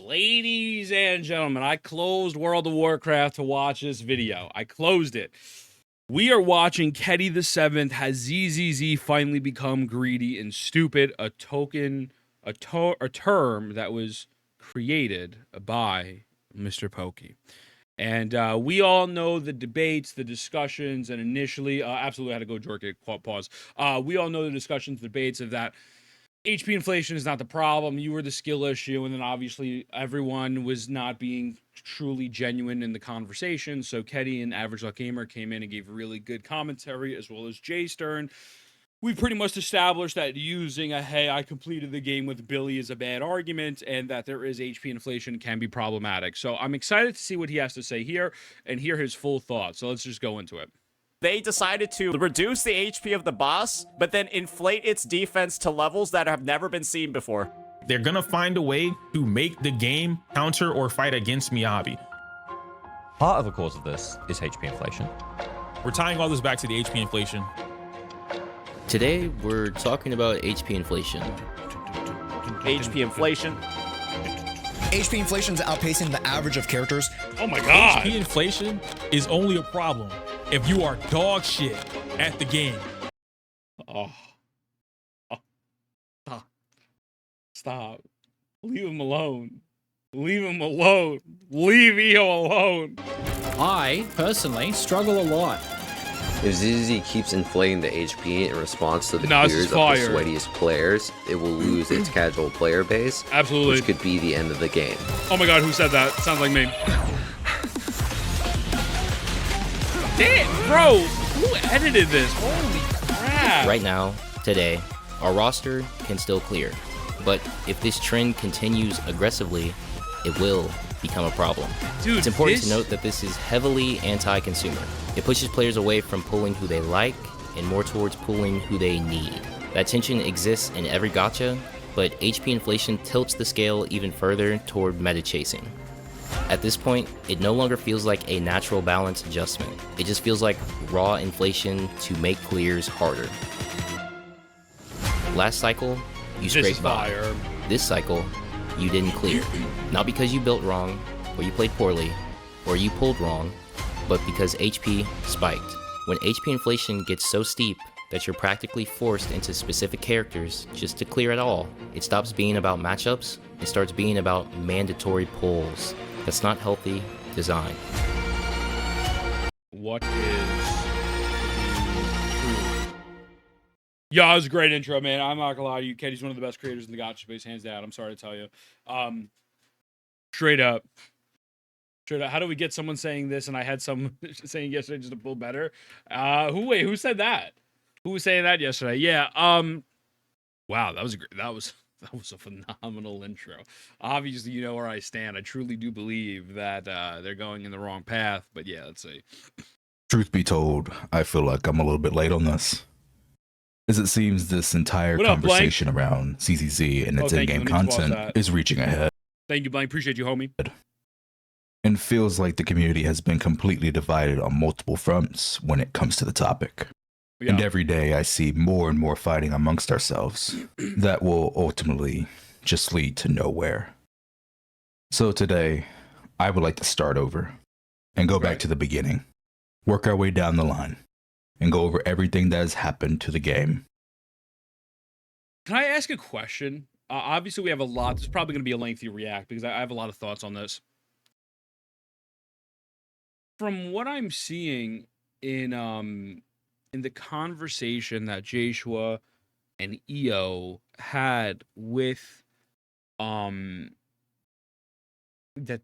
Ladies and gentlemen, I closed World of Warcraft to watch this video. I closed it. We are watching Keddy the Seventh has ZZZ finally become greedy and stupid, a term that was created by Mr. Pokey. And we all know the debates, the discussions, and initially, absolutely had to go jerk it, pause. We all know the discussions, debates of that HP inflation is not the problem. You were the skill issue. And then obviously everyone was not being truly genuine in the conversation. So Keddy and Average Luck Gamer came in and gave really good commentary, as well as Jay Stern. We pretty much established that using a "hey, I completed the game with Billy" is a bad argument, and that there is HP inflation can be problematic. So I'm excited to see what he has to say here and hear his full thoughts. So let's just go into it. They decided to reduce the HP of the boss, but then inflate its defense to levels that have never been seen before. They're gonna find a way to make the game counter or fight against Miyabi. Part of the cause of this is HP inflation. We're tying all this back to the HP inflation. Today, we're talking about HP inflation. HP inflation. HP inflation is outpacing the average of characters. Oh my god. HP inflation is only a problem if you are dog shit at the game. Stop. Leave him alone. Leave him alone. Leave EO alone. I, personally, struggle a lot. If ZZZ keeps inflating the HP in response to the This fears is of the fire. sweatiest players, it will lose its casual player base, Absolutely. which could be the end of the game. Oh my god, who said that? Sounds like me. Damn, bro. Who edited this? Holy crap. Right now, today, our roster can still clear. But if this trend continues aggressively, it will become a problem. Dude, it's important to note that this is heavily anti-consumer. It pushes players away from pulling who they like and more towards pulling who they need. That tension exists in every gacha, but HP inflation tilts the scale even further toward meta chasing. At this point, it no longer feels like a natural balance adjustment. It just feels like raw inflation to make clears harder. Last cycle, you scraped by. Fire. This cycle, you didn't clear. Not because you built wrong, or you played poorly, or you pulled wrong, but because HP spiked. When HP inflation gets so steep that you're practically forced into specific characters just to clear it all, it stops being about matchups and starts being about mandatory pulls. That's not healthy design. What is the truth? Yeah, it was a great intro, man. I'm not gonna lie to you. Keddy's one of the best creators in the gacha space, hands down. I'm sorry to tell you. Straight up. How do we get someone saying this? And I had someone saying yesterday just to pull better. Who said that? Who was saying that yesterday? Yeah. Wow, that was great. That was a phenomenal intro. Obviously, you know where I stand. I truly do believe that they're going in the wrong path. But yeah, let's see. Truth be told, I feel like I'm a little bit late on this. As it seems this entire conversation around ZZZ and its in-game content is reaching ahead. Thank you, Blank. Appreciate you, homie. And feels like the community has been completely divided on multiple fronts when it comes to the topic. Yeah. And every day I see more and more fighting amongst ourselves that will ultimately just lead to nowhere. So today, I would like to start over and go back to the beginning, work our way down the line, and go over everything that has happened to the game. Can I ask a question? Obviously, we have a lot. This is probably going to be a lengthy react because I have a lot of thoughts on this. From what I'm seeing in the conversation that Joshua and EO had with that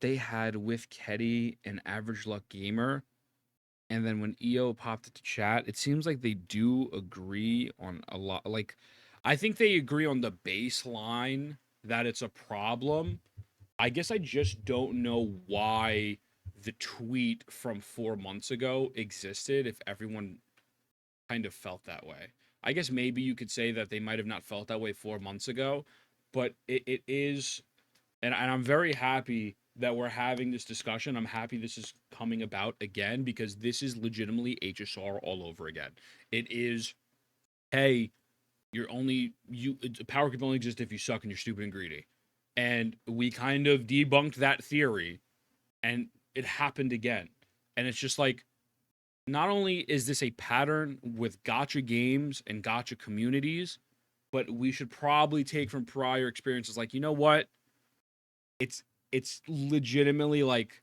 they had with Keddy and Average Luck Gamer, and then when EO popped into chat, it seems like they do agree on a lot. Like, I think they agree on the baseline that it's a problem. I guess I just don't know why the tweet from 4 months ago existed if everyone kind of felt that way. I guess maybe you could say that they might have not felt that way 4 months ago, but it is, and I'm very happy that we're having this discussion. I'm happy this is coming about again because this is legitimately HSR all over again. It is, hey, power can only exist if you suck and you're stupid and greedy. and we kind of debunked that theory, and it happened again. And it's just like, not only is this a pattern with gacha games and gacha communities, but we should probably take from prior experiences, like, you know what? It's legitimately like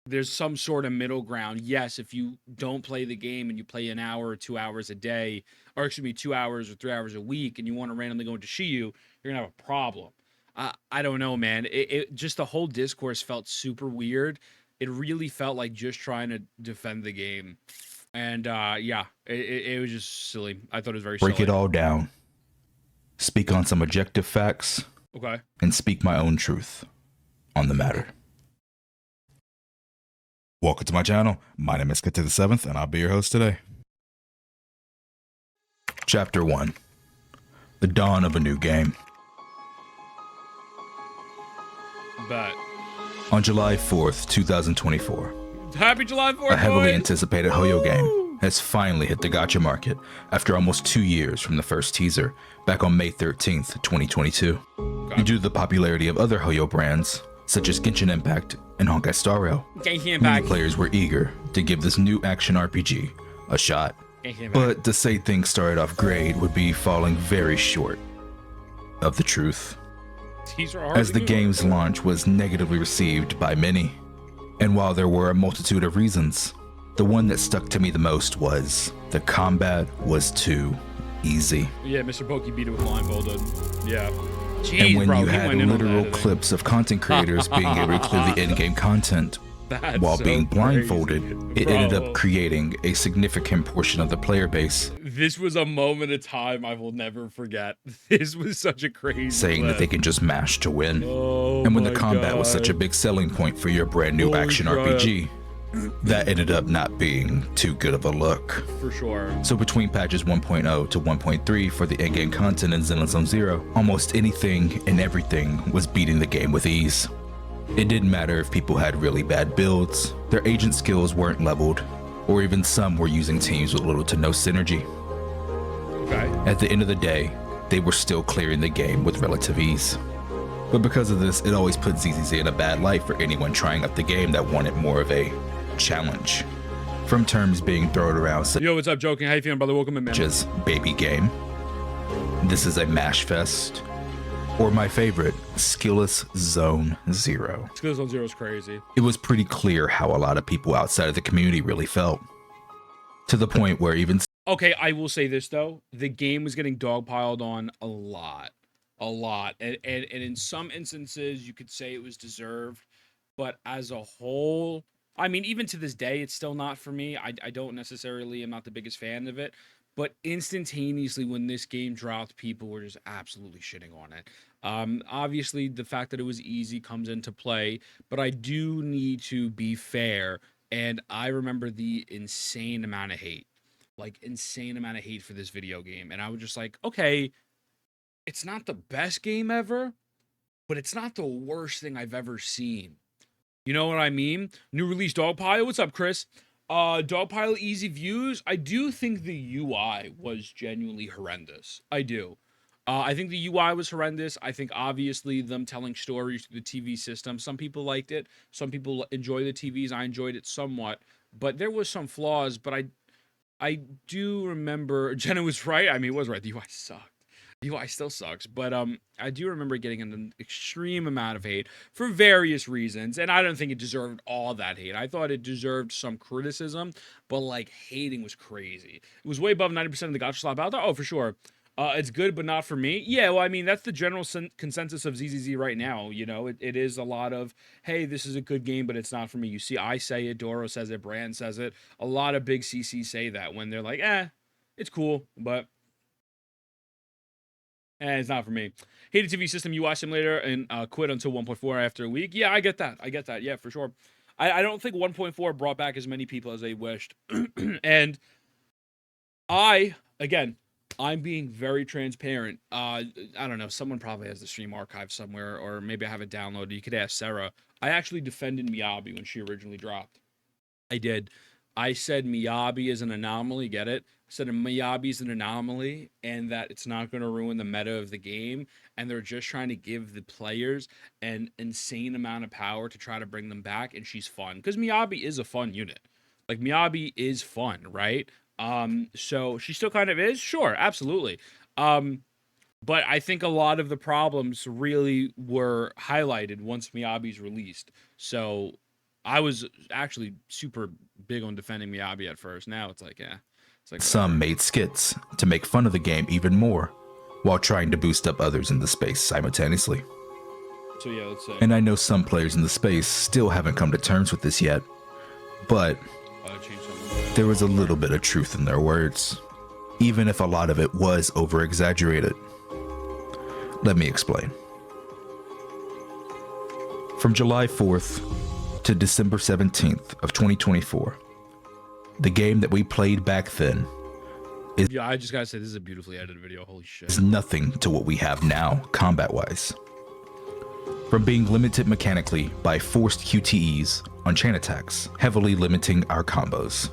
there's some sort of middle ground. Yes, if you don't play the game and you play an hour or 2 hours a day, or excuse me, 2 hours or 3 hours a week, and you want to randomly go into Shiyu, you're gonna have a problem. I don't know, man. It just, the whole discourse felt super weird. It really felt like just trying to defend the game. And yeah, it was just silly. I thought it was very Break silly. it all down. Speak on some objective facts. Okay. And speak my own truth on the matter. Welcome to my channel. My name is Ketty the Seventh, and I'll be your host today. Chapter 1. The Dawn of a New Game. Bet. On July 4th, 2024, Happy July 4th, a heavily boys! anticipated Hoyo game has finally hit the gacha market after almost 2 years from the first teaser back on May 13th, 2022. Okay. And due to the popularity of other Hoyo brands, such as Genshin Impact and Honkai Star Rail, many players were eager to give this new action RPG a shot. But to say things started off great would be falling very short of the truth, as the game's launch was negatively received by many. And while there were a multitude of reasons, the one that stuck to me the most was the combat was too easy. Yeah, Mr. Pokey beat it with blindfolded. Yeah. Jeez, and when bro, you had literal clips of content creators being able to clear the in-game content while so being blindfolded, crazy, it ended up creating a significant portion of the player base This was a moment of time I will never forget. This was such a crazy saying clip. that they can just mash to win. Oh, and when the my combat was such a God. big selling point for your brand new Holy action crap. RPG, that ended up not being too good of a look. For sure. So between patches 1.0 to 1.3 for the in-game content in Zenless Zone Zero, almost anything and everything was beating the game with ease. It didn't matter if people had really bad builds, their agent skills weren't leveled, or even some were using teams with little to no synergy. Okay. At the end of the day, they were still clearing the game with relative ease. But because of this, it always put ZZZ in a bad light for anyone trying out the game that wanted more of a challenge. From terms being thrown around such Yo, what's up, Joking? How you feeling, brother? Welcome in, man. as baby game, this is a mash fest, or my favorite, Skillless Zone Zero. Skills Zone Zero is crazy. It was pretty clear how a lot of people outside of the community really felt. To the point where even Okay, I will say this, though. The game was getting dogpiled on a lot. A lot. And in some instances, you could say it was deserved. But as a whole, I mean, even to this day, it's still not for me. I don't necessarily, I'm not the biggest fan of it. But instantaneously, when this game dropped, people were just absolutely shitting on it. Obviously, the fact that it was easy comes into play. But I do need to be fair. And I remember the insane amount of hate. Like, insane amount of hate for this video game. And I was just like, okay, it's not the best game ever, but it's not the worst thing I've ever seen. You know what I mean? New release Dogpile. What's up, Chris? Dogpile easy views. I do think the UI was genuinely horrendous. I do. I think the UI was horrendous. I think obviously them telling stories through the TV system. Some people liked it. Some people enjoy the TVs. I enjoyed it somewhat, but there was some flaws. But I do remember Jenna was right. I mean, it was right. The UI sucked. The UI still sucks, but I do remember getting an extreme amount of hate for various reasons, and I don't think it deserved all that hate. I thought it deserved some criticism, but like hating was crazy. It was way above 90% of the gacha slap out there. Oh, for sure. It's good, but not for me. Yeah, well, I mean, that's the general consensus of ZZZ right now. You know, it is a lot of, hey, this is a good game, but it's not for me. You see, I say it, Doro says it, Brand says it. A lot of big CCs say that when they're like, it's cool, but it's not for me. Hated TV system UI simulator and quit until 1.4 after a week. Yeah, I get that. I get that. Yeah, for sure. I don't think 1.4 brought back as many people as they wished. And again, I'm being very transparent. I don't know. Someone probably has the stream archive somewhere, or maybe I have it downloaded. You could ask Sarah. I actually defended Miyabi when she originally dropped. I did. I said Miyabi is an anomaly, get it? said Miyabi's an anomaly and that it's not going to ruin the meta of the game, and they're just trying to give the players an insane amount of power to try to bring them back, and she's fun because Miyabi is a fun unit. Like Miyabi is fun, right? So she still kind of is, sure, absolutely. But I think a lot of the problems really were highlighted once Miyabi's released. So I was actually super big on defending Miyabi at first. Now it's like, yeah. It's like Some made skits to make fun of the game even more, while trying to boost up others in the space simultaneously. So yeah, let's say. And I know some players in the space still haven't come to terms with this yet, but there was a little bit of truth in their words, even if a lot of it was over-exaggerated. Let me explain. From July 4th to December 17th of 2024, the game that we played back then Yeah, I just gotta say, this is a beautifully edited video. Holy shit. is nothing to what we have now, combat-wise. From being limited mechanically by forced QTEs on chain attacks, heavily limiting our combos,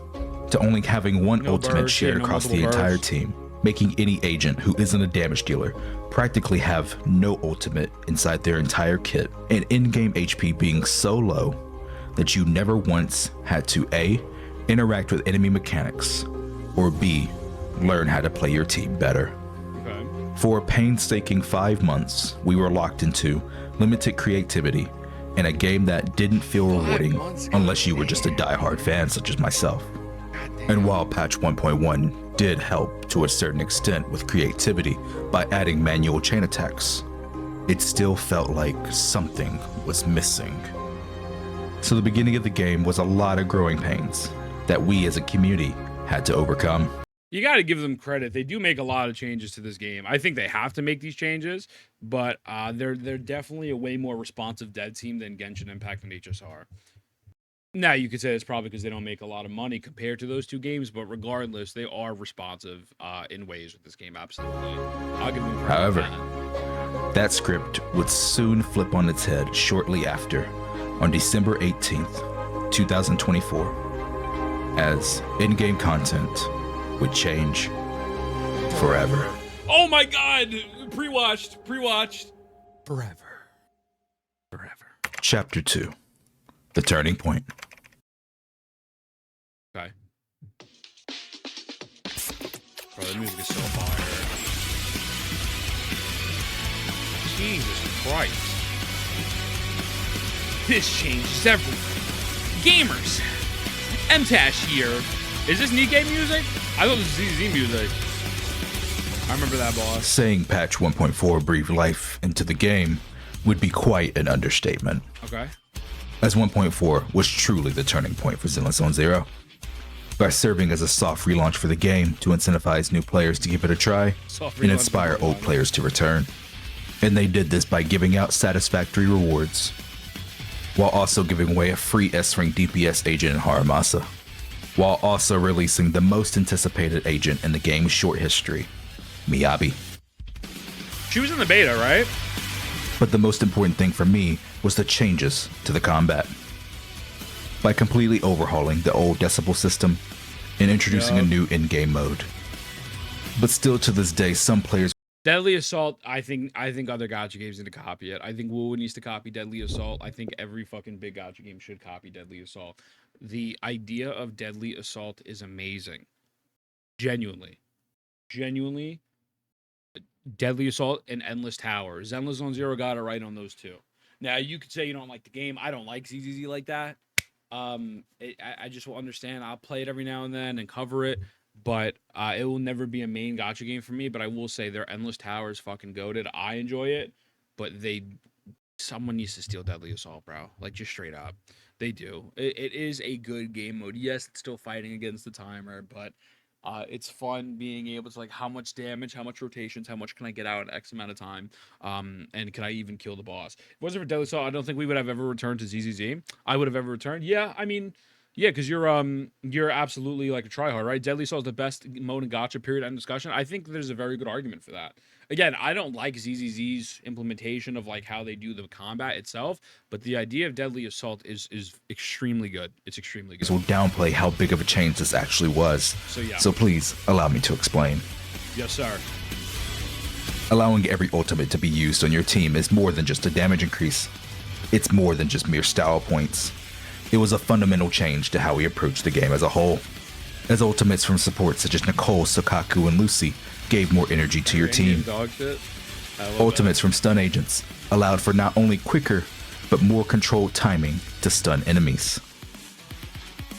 to only having one ultimate burst, shared no across the multiple entire bursts. team, making any agent who isn't a damage dealer practically have no ultimate inside their entire kit, and in-game HP being so low that you never once had to A, interact with enemy mechanics, or B, learn how to play your team better. Okay. For a painstaking 5 months, we were locked into limited creativity in a game that didn't feel rewarding unless you were just a diehard fan such as myself. And while patch 1.1 did help to a certain extent with creativity by adding manual chain attacks, it still felt like something was missing. So the beginning of the game was a lot of growing pains that we as a community had to overcome. You got to give them credit. They do make a lot of changes to this game. I think they have to make these changes, but they're definitely a way more responsive dead team than Genshin Impact and HSR. Now, you could say it's probably because they don't make a lot of money compared to those two games, but regardless, they are responsive in ways with this game, absolutely. I'll give them credit. However, that script would soon flip on its head shortly after, on December 18th, 2024, as in-game content would change forever. Oh my god! Pre-watched. Forever. Chapter 2, The Turning Point. Okay. Bro, the music is so fire. Jesus Christ. This changes everything. Gamers. MTash here. Is this Nikkei music? I thought this was ZZZ music. I remember that, boss. Saying patch 1.4 breathed life into the game would be quite an understatement, Okay. as 1.4 was truly the turning point for Zenless Zone Zero. By serving as a soft relaunch for the game to incentivize new players to give it a try Soft and relaunch inspire for old the players to return. And they did this by giving out satisfactory rewards, while also giving away a free S-Rank DPS agent in Haramasa, while also releasing the most anticipated agent in the game's short history, Miyabi. She was in the beta, right? But the most important thing for me was the changes to the combat. By completely overhauling the old decibel system and introducing a new in-game mode. But still to this day, some players Deadly Assault, I think other gacha games need to copy it. I think WoW needs to copy Deadly Assault. I think every fucking big gacha game should copy Deadly Assault. The idea of Deadly Assault is amazing. Genuinely. Deadly Assault and Endless Tower. Zenless Zone Zero got it right on those two. Now, you could say you don't like the game. I don't like ZZZ like that. I just will understand. I'll play it every now and then and cover it, but it will never be a main gacha game for me. But I will say their Endless Tower is fucking goated. I enjoy it, but someone needs to steal Deadly Assault, bro. Like, just straight up. They do. It is a good game mode. Yes, it's still fighting against the timer, but it's fun being able to, like, how much damage, how much rotations, how much can I get out in X amount of time, and can I even kill the boss? If it wasn't for Deadly Assault, I don't think we would have ever returned to ZZZ. I would have ever returned. Yeah, I mean, yeah, because you're absolutely like a tryhard, right? Deadly Assault is the best mode in gacha, period, end discussion. I think there's a very good argument for that. Again, I don't like ZZZ's implementation of like how they do the combat itself, but the idea of Deadly Assault is extremely good. It's extremely good. Will downplay how big of a change this actually was. So yeah. So please allow me to explain. Yes, sir. Allowing every ultimate to be used on your team is more than just a damage increase. It's more than just mere style points. It was a fundamental change to how we approach the game as a whole. As ultimates from supports such as Nicole, Sokaku, and Lucy gave more energy to your team. Ultimates from stun agents allowed for not only quicker, but more controlled timing to stun enemies.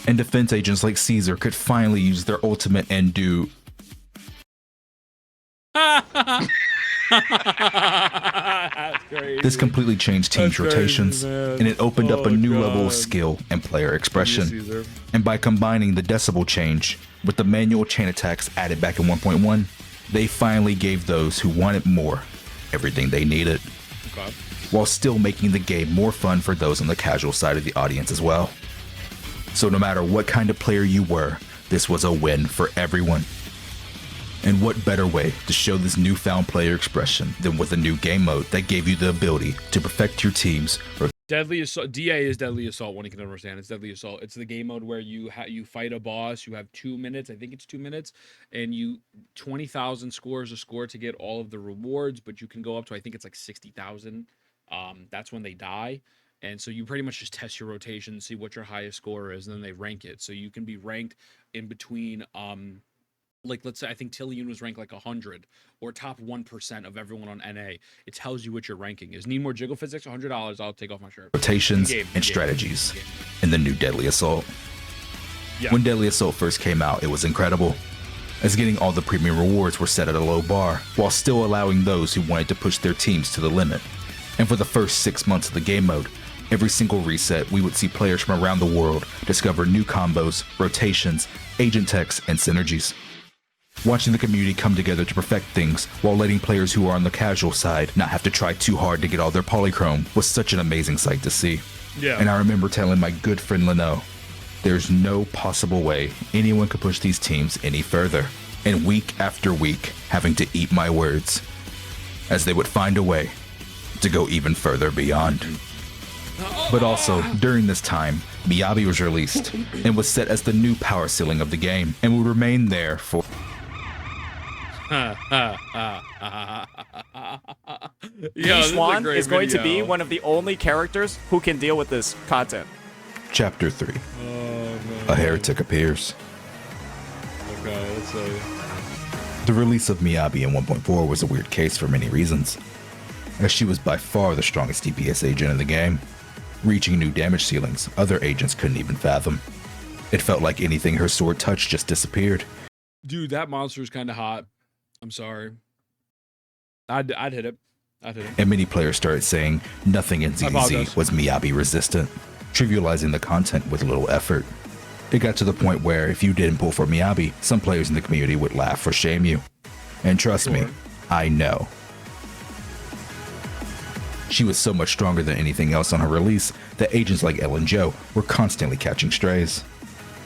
And defense agents like Caesar could finally use their ultimate and do... That's crazy. This completely changed teams' rotations, and it opened up a new level of skill and player expression. And by combining the decibel change with the manual chain attacks added back in 1.1, they finally gave those who wanted more everything they needed, while still making the game more fun for those on the casual side of the audience as well. So no matter what kind of player you were, this was a win for everyone. And what better way to show this newfound player expression than with a new game mode that gave you the ability to perfect your teams. Deadly Assault, DA is Deadly Assault, one you can understand. It's Deadly Assault. It's the game mode where you fight a boss, you have 2 minutes, I think it's 2 minutes, and you 20,000 scores a score to get all of the rewards, but you can go up to, I think it's like 60,000. That's when they die. And so you pretty much just test your rotation, see what your highest score is, and then they rank it. So you can be ranked in between, like, let's say, I think Tillian was ranked like 100 or top 1% of everyone on NA. It tells you what your ranking is. Need more jiggle physics? $100. I'll take off my shirt. Rotations and strategies in the new Deadly Assault. Yeah. When Deadly Assault first came out, it was incredible, as getting all the premium rewards were set at a low bar, while still allowing those who wanted to push their teams to the limit. And for the first 6 months of the game mode, every single reset, we would see players from around the world discover new combos, rotations, agent techs, and synergies. Watching the community come together to perfect things while letting players who are on the casual side not have to try too hard to get all their polychrome was such an amazing sight to see. Yeah. And I remember telling my good friend Leno, there's no possible way anyone could push these teams any further. And week after week, having to eat my words, as they would find a way to go even further beyond. But also, during this time, Miyabi was released and was set as the new power ceiling of the game, and would remain there for... Swan is going to be one of the only characters who can deal with this content. Chapter 3. A heretic appears. Okay, let's see. The release of Miyabi in 1.4 was a weird case for many reasons, as she was by far the strongest DPS agent in the game, reaching new damage ceilings other agents couldn't even fathom. It felt like anything her sword touched just disappeared. Dude, that monster is kind of hot. I'm sorry. I'd hit it. I'd hit it. And many players started saying nothing in ZZZ was Miyabi resistant, trivializing the content with little effort. It got to the point where if you didn't pull for Miyabi, some players in the community would laugh or shame you. And trust me, I know. She was so much stronger than anything else on her release that agents like Elle and Joe were constantly catching strays.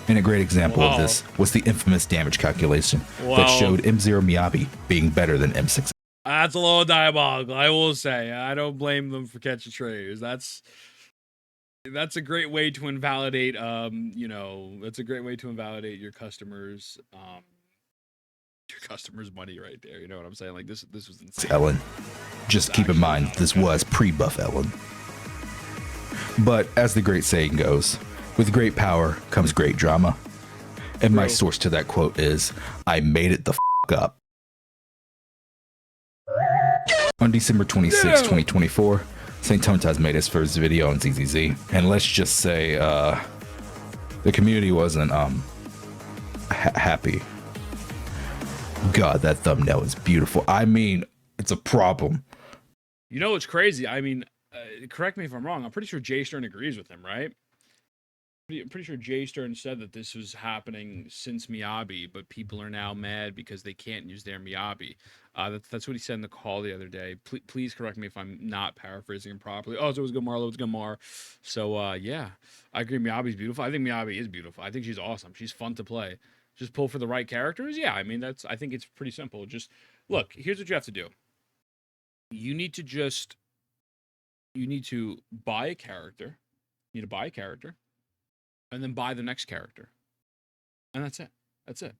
And a great example of this was the infamous damage calculation that showed M0 Miyabi being better than M6. That's a little diabolical, I will say. I don't blame them for catching strays. That's a great way to invalidate, that's a great way to invalidate your customers' money right there. You know what I'm saying? Like this was insane. Ellen. Just keep in mind, this was pre-buff Ellen. But as the great saying goes, with great power comes great drama. And my source to that quote is, I made it the f*** up. On December 26, 2024, St. Tontaz made his first video on ZZZ. And let's just say, the community wasn't, happy. God, that thumbnail is beautiful. I mean, it's a problem. You know what's crazy? I mean, correct me if I'm wrong. I'm pretty sure Jay Stern agrees with him, right? I'm pretty sure Jay Stern said that this was happening since Miyabi, but people are now mad because they can't use their Miyabi. That's what he said in the call the other day. Please correct me if I'm not paraphrasing him properly. Oh, so it was Gamar, it was Gamar. So, yeah, I agree. Miyabi's beautiful. I think Miyabi is beautiful. I think she's awesome. She's fun to play. Just pull for the right characters. Yeah, I mean, I think it's pretty simple. Just look, here's what you have to do. you need to buy a character. You need to buy a character, and then buy the next character, and that's it. That's it.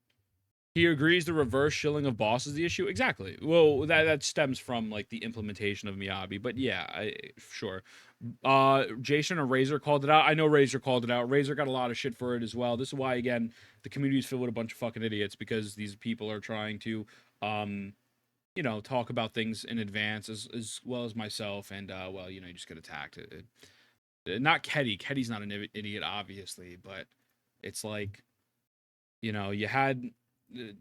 He agrees the reverse shilling of boss is the issue. Exactly. Well, that stems from like the implementation of Miyabi. But yeah, sure. Jason or Razor called it out. I know Razor called it out. Razor got a lot of shit for it as well. This is why, again, the community is filled with a bunch of fucking idiots because these people are trying to, talk about things in advance as well as myself. And you just get attacked. Not Ketty. Ketty's not an idiot, obviously, but it's like, you had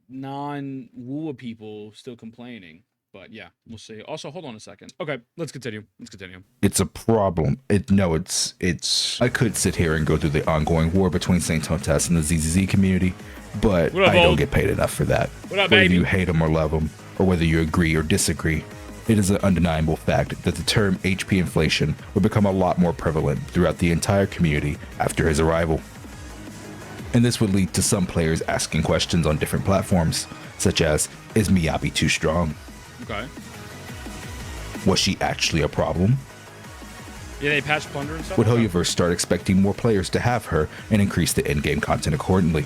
non-Wua people still complaining. But yeah, we'll see. Also, hold on a second. Okay, let's continue. It's a problem. I could sit here and go through the ongoing war between Saint Tontas and the ZZZ community, but What up, I don't old? get paid enough for that. What up, Whether baby? you hate them or love them, or whether you agree or disagree, it is an undeniable fact that the term HP inflation would become a lot more prevalent throughout the entire community after his arrival. And this would lead to some players asking questions on different platforms, such as, is Miyabi too strong? Okay. Was she actually a problem? Yeah, they patched Plunder and stuff? Would Hoyoverse start expecting more players to have her and increase the in-game content accordingly,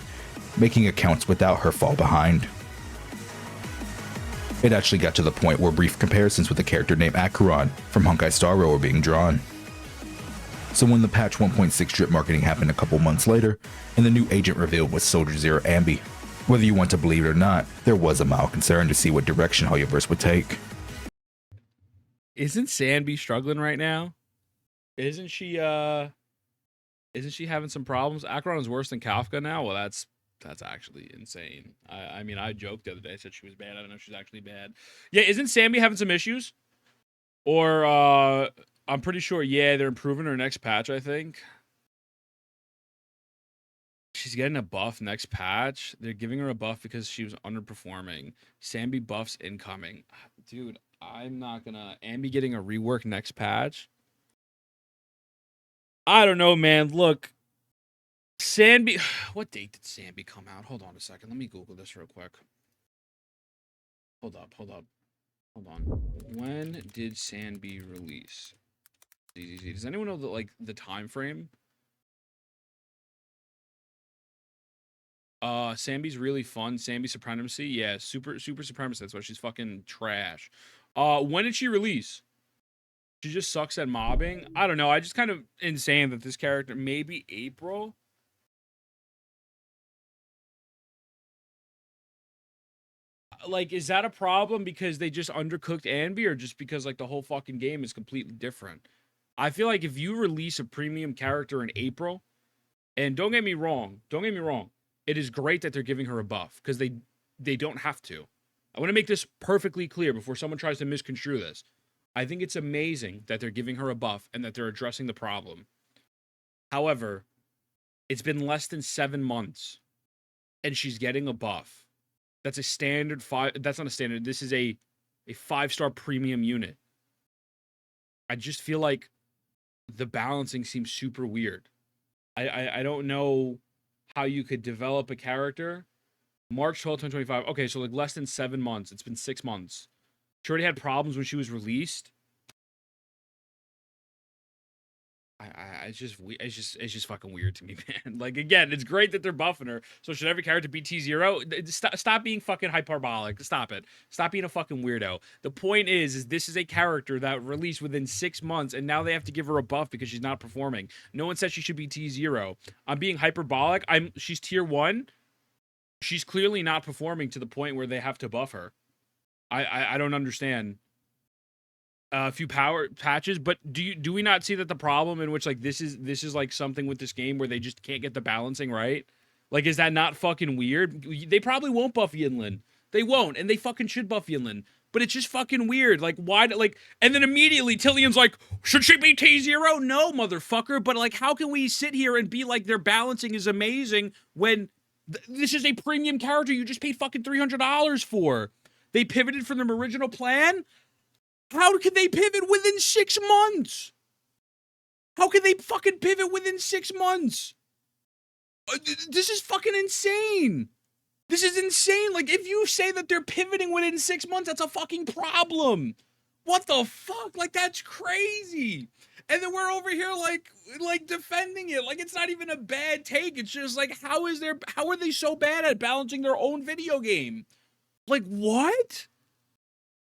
making accounts without her fall behind? It actually got to the point where brief comparisons with a character named Acheron from Honkai Star Rail were being drawn. So when the patch 1.6 drip marketing happened a couple months later, and the new agent revealed was Soldier Zero Ambi, whether you want to believe it or not, there was a mild concern to see what direction Hoyoverse would take. Isn't Sanby struggling right now? Isn't she having some problems? Acheron is worse than Kafka now? Well, that's actually insane. I mean, I joked the other day. I said she was bad. I don't know if she's actually bad. Yeah, isn't Sanby having some issues? Or, I'm pretty sure, yeah, they're improving her next patch, I think. She's getting a buff next patch. They're giving her a buff because she was underperforming. Sambi buffs incoming. Dude, I'm not gonna... Ambi getting a rework next patch? I don't know, man. Look, Sanby... What date did Sanby come out? Hold on a second. Let me Google this real quick. Hold on. When did Sanby release? ZZZ. Does anyone know the time frame? Sambi's really fun. Sambi Supremacy. Yeah, super Supremacy. That's why she's fucking trash. When did she release? She just sucks at mobbing. I don't know. I just kind of insane that this character, maybe April. Like, is that a problem because they just undercooked Anby, or just because like the whole fucking game is completely different? I feel like if you release a premium character in April, and don't get me wrong, it is great that they're giving her a buff because they don't have to. I want to make this perfectly clear before someone tries to misconstrue this. I think it's amazing that they're giving her a buff and that they're addressing the problem. However, it's been less than 7 months and she's getting a buff. That's a standard 5. That's not a standard. This is a 5-star premium unit. I just feel like the balancing seems super weird. I don't know how you could develop a character. March 12th, 2025. Okay, so like less than 7 months. It's been 6 months. She already had problems when she was released. It's just fucking weird to me, man. Like, again, it's great that they're buffing her. So should every character be T0? Stop being fucking hyperbolic. Stop it. Stop being a fucking weirdo. The point is this is a character that released within 6 months, and now they have to give her a buff because she's not performing. No one said she should be T0. I'm being hyperbolic. She's tier 1. She's clearly not performing to the point where they have to buff her. I don't understand. A few power patches, but do we not see that the problem in which like this is like something with this game where they just can't get the balancing right? Like, is that not fucking weird? They probably won't buff Yinlin. They won't, and they fucking should buff Yinlin. But it's just fucking weird. Like, why? Like, and then immediately Tillian's like, should she be T0? No, motherfucker. But like, how can we sit here and be like their balancing is amazing when this is a premium character you just paid fucking $300 for? They pivoted from their original plan. How can they pivot within 6 months? How can they fucking pivot within 6 months? This is fucking insane. This is insane. Like, if you say that they're pivoting within 6 months, that's a fucking problem. What the fuck? Like, that's crazy. And then we're over here like defending it. Like, it's not even a bad take. It's just like, how are they so bad at balancing their own video game? Like, what?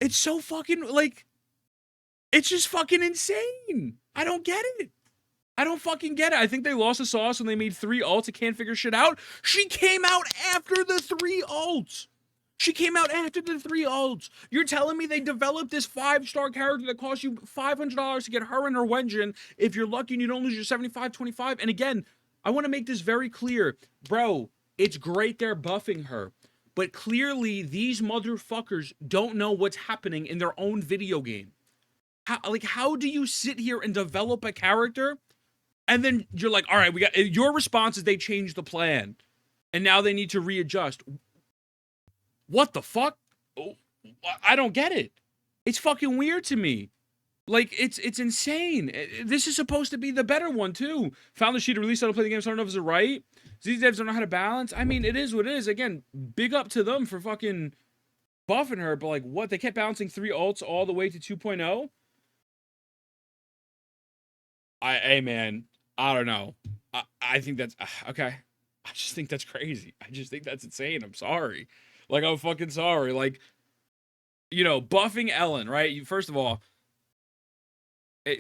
It's so fucking, like, it's just fucking insane. I don't get it. I don't fucking get it. I think they lost the sauce when they made 3 ults and can't figure shit out. She came out after the 3 ults. She came out after the 3 ults. You're telling me they developed this 5-star character that cost you $500 to get her and her Wenjin. If you're lucky and you don't lose your 75-25. And again, I want to make this very clear. Bro, it's great they're buffing her. But clearly, these motherfuckers don't know what's happening in their own video game. How do you sit here and develop a character, and then you're like, all right, we got your response is they changed the plan, and now they need to readjust. What the fuck? I don't get it. It's fucking weird to me. Like, it's insane. This is supposed to be the better one, too. Found the sheet to release how to play the game, so I don't know if it's right. These devs don't know how to balance. I mean, it is what it is. Again, big up to them for fucking buffing her, but like, what? They kept balancing 3 ults all the way to 2.0? Hey, man, I don't know. I think that's, okay. I just think that's crazy. I just think that's insane. I'm sorry. Like, I'm fucking sorry. Like, you know, buffing Ellen, right? First of all,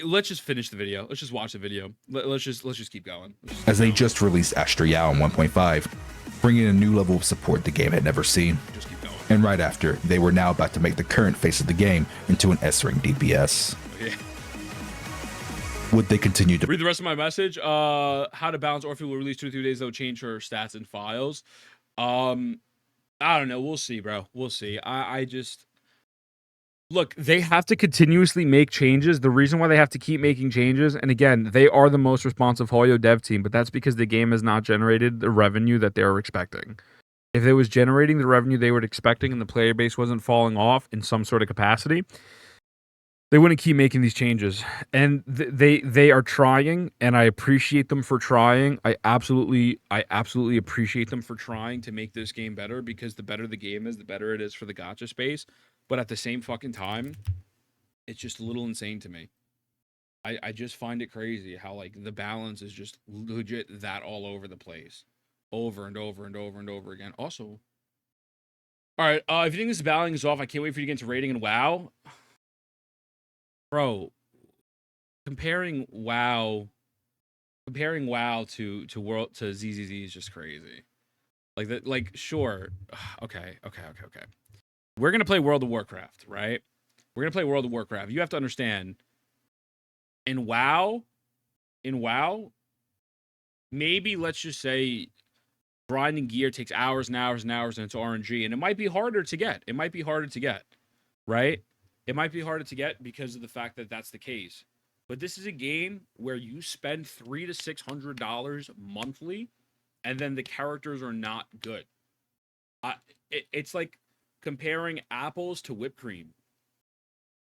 let's just finish the video. Let's just watch the video. Let's just keep going. As they just released Astra Yao in 1.5, bringing a new level of support the game had never seen. Just keep going. And right after, they were now about to make the current face of the game into an S-ring DPS. Yeah. Would they continue to read the rest of my message? How to balance Orphe will release 2 to 3 days. They'll change her stats and files. I don't know. We'll see, bro. We'll see. I just look. They have to continuously make changes. The reason why they have to keep making changes, and again, they are the most responsive Hoyo dev team, but that's because the game has not generated the revenue that they were expecting. If it was generating the revenue they were expecting, and the player base wasn't falling off in some sort of capacity, they wouldn't keep making these changes. And they are trying, and I appreciate them for trying. I absolutely appreciate them for trying to make this game better, because the better the game is, the better it is for the gacha space. But at the same fucking time, it's just a little insane to me. I just find it crazy how, like, the balance is just legit that all over the place. Over and over and over and over again. Also, all right, if you think this balancing is off, I can't wait for you to get into rating and WoW. Bro, comparing WoW to ZZZ is just crazy. Like that, like, sure, okay. We're gonna play World of Warcraft, right? We're gonna play World of Warcraft. You have to understand, in WoW, maybe let's just say grinding gear takes hours and hours and hours, and it's RNG, and it might be harder to get. Right? It might be harder to get because of the fact that that's the case. But this is a game where you spend $300 to $600 monthly, and then the characters are not good. It's like comparing apples to whipped cream.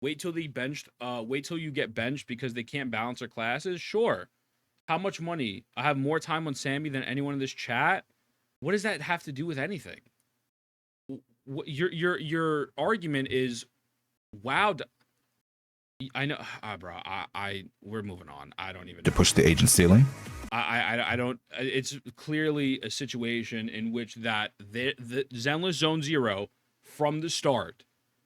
Wait till you get benched because they can't balance their classes. Sure. How much money? I have more time on Sammy than anyone in this chat. What does that have to do with anything? Your argument is, wow, I know, bro. We're moving on. I don't even to push the agent ceiling. I don't. It's clearly a situation in which that the Zenless Zone Zero from the start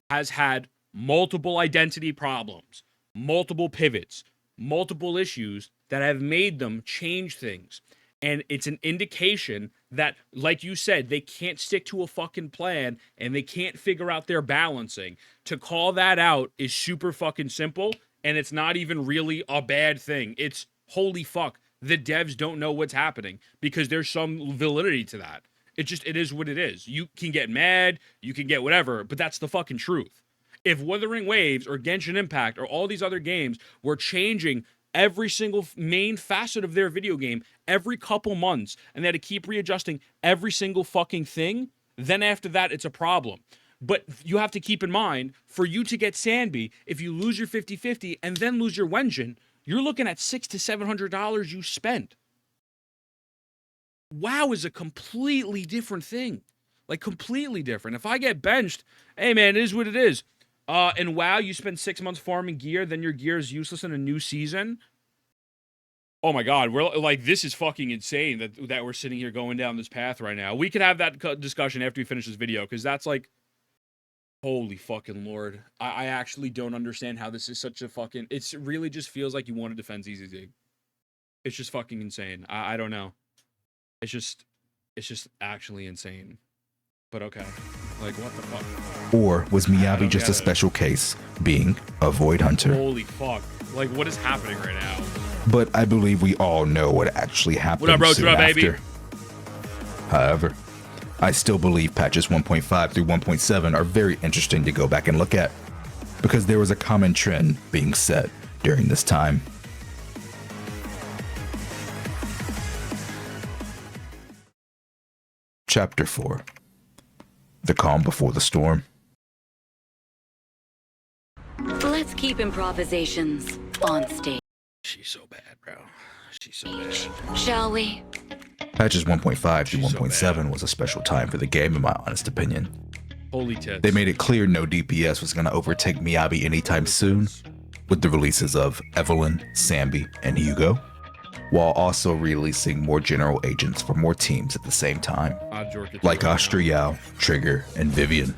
has had multiple identity problems, multiple pivots, multiple issues that have made them change things. And it's an indication that, like you said, they can't stick to a fucking plan and they can't figure out their balancing. To call that out is super fucking simple, and it's not even really a bad thing. It's holy fuck. The devs don't know what's happening, because there's some validity to that. It is what it is. You can get mad, you can get whatever, but that's the fucking truth. If Wuthering Waves or Genshin Impact or all these other games were changing every single main facet of their video game every couple months, and they had to keep readjusting every single fucking thing, then after that, it's a problem. But you have to keep in mind, for you to get Sanby, if you lose your 50-50 and then lose your Wenjin, you're looking at $600 to $700 you spent. WoW is a completely different thing. Like, completely different. If I get benched, hey man, it is what it is. And WoW, you spend 6 months farming gear, then your gear is useless in a new season. Oh my God, we're like, this is fucking insane that we're sitting here going down this path right now. We could have that discussion after we finish this video, because that's like, holy fucking Lord. I actually don't understand how this is such a fucking, it really just feels like you want to defend ZZZ. It's just fucking insane. I don't know. It's just actually insane. But okay. Like, what the fuck? Or was Miyabi just a special case, being a Void Hunter? Holy fuck. Like, what is happening right now? But I believe we all know what actually happened. What up, bro? Soon What up, after. baby? However, I still believe patches 1.5 through 1.7 are very interesting to go back and look at, because there was a common trend being set during this time. Chapter 4. The Calm Before the Storm. Let's keep improvisations on stage. She's so bad, bro. She's so bad. Shall we? Patches 1.5 through 1.7 was a special time for the game, in my honest opinion. Holy tits. They made it clear no DPS was going to overtake Miyabi anytime soon, with the releases of Evelyn, Sambi, and Hugo, while also releasing more general agents for more teams at the same time, like Astriel, Trigger, and Vivian.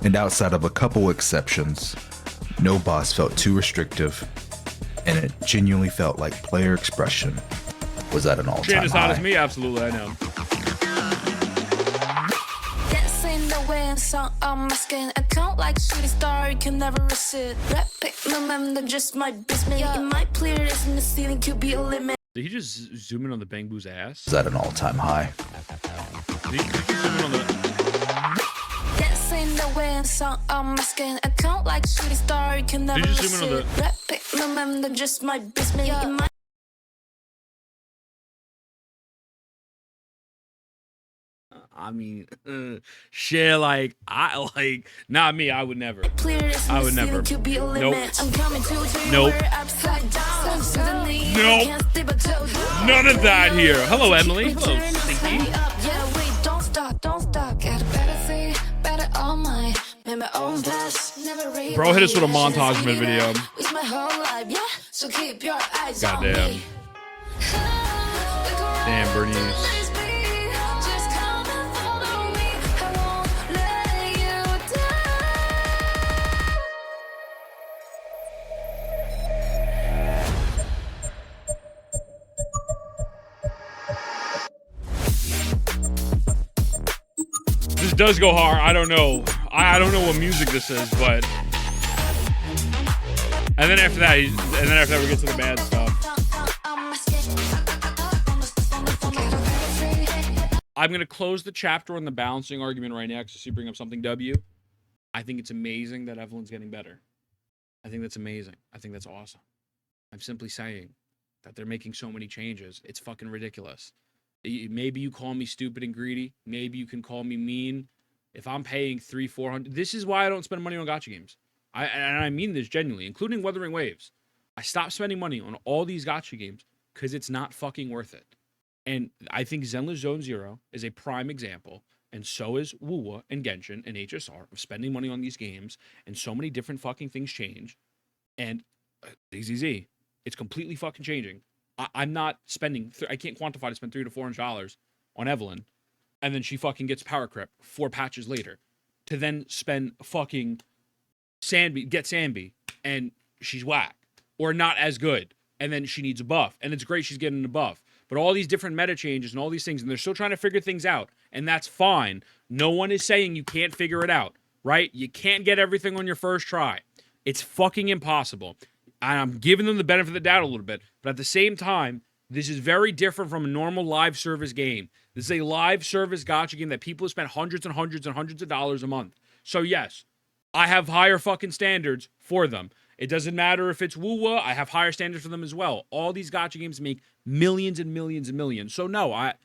And outside of a couple exceptions, no boss felt too restrictive, and it genuinely felt like player expression was at an all-time Shane as hot high. as me? Absolutely, I know. Dancing the wind, song on my skin. I count like shooting star, you can never resist. Rap pick, remember just my business. It might clear this in the ceiling, could be a limit. Did he just zoom in on the Bangbu's ass? Was at an all-time high. Did he zoom in on the... Dancing the wind, song on my skin. I count like shooting star, you can never Did you zoom in on resist. Rap pick, remember just my business. It might I mean, shit, like, not me, I would never. I would never. Nope. Nope. Nope. None of that here. Hello, Emily. Hello, Stinky. Bro, hit us with a montage mid video. Goddamn. Damn, Bernice. This does go hard. I don't know. I don't know what music this is, but. And then after that, we get to the bad stuff. I'm gonna close the chapter on the balancing argument right now because you bring up something. W. I think it's amazing that Evelyn's getting better. I think that's amazing. I think that's awesome. I'm simply saying that they're making so many changes. It's fucking ridiculous. Maybe you call me stupid and greedy. Maybe you can call me mean. If I'm paying $300-$400, this is why I don't spend money on gacha games. And I mean this genuinely, including Wuthering Waves. I stopped spending money on all these gacha games because it's not fucking worth it. And I think Zenless Zone Zero is a prime example, and so is Wuwa and Genshin and HSR of spending money on these games, and so many different fucking things change. And ZZZ, it's completely fucking changing. I'm not spending, I can't quantify to spend $300 to $400 on Evelyn, and then she fucking gets power creep 4 patches later, to then spend fucking Sambi, and she's whack, or not as good, and then she needs a buff, and it's great she's getting a buff, but all these different meta changes and all these things, and they're still trying to figure things out, and that's fine. No one is saying you can't figure it out, right? You can't get everything on your first try. It's fucking impossible. And I'm giving them the benefit of the doubt a little bit, but at the same time, this is very different from a normal live service game. This is a live service gacha game that people have spent hundreds and hundreds and hundreds of dollars a month. So yes, I have higher fucking standards for them. It doesn't matter if it's Wuwa, I have higher standards for them as well. All these gacha games make millions and millions and millions. So no, I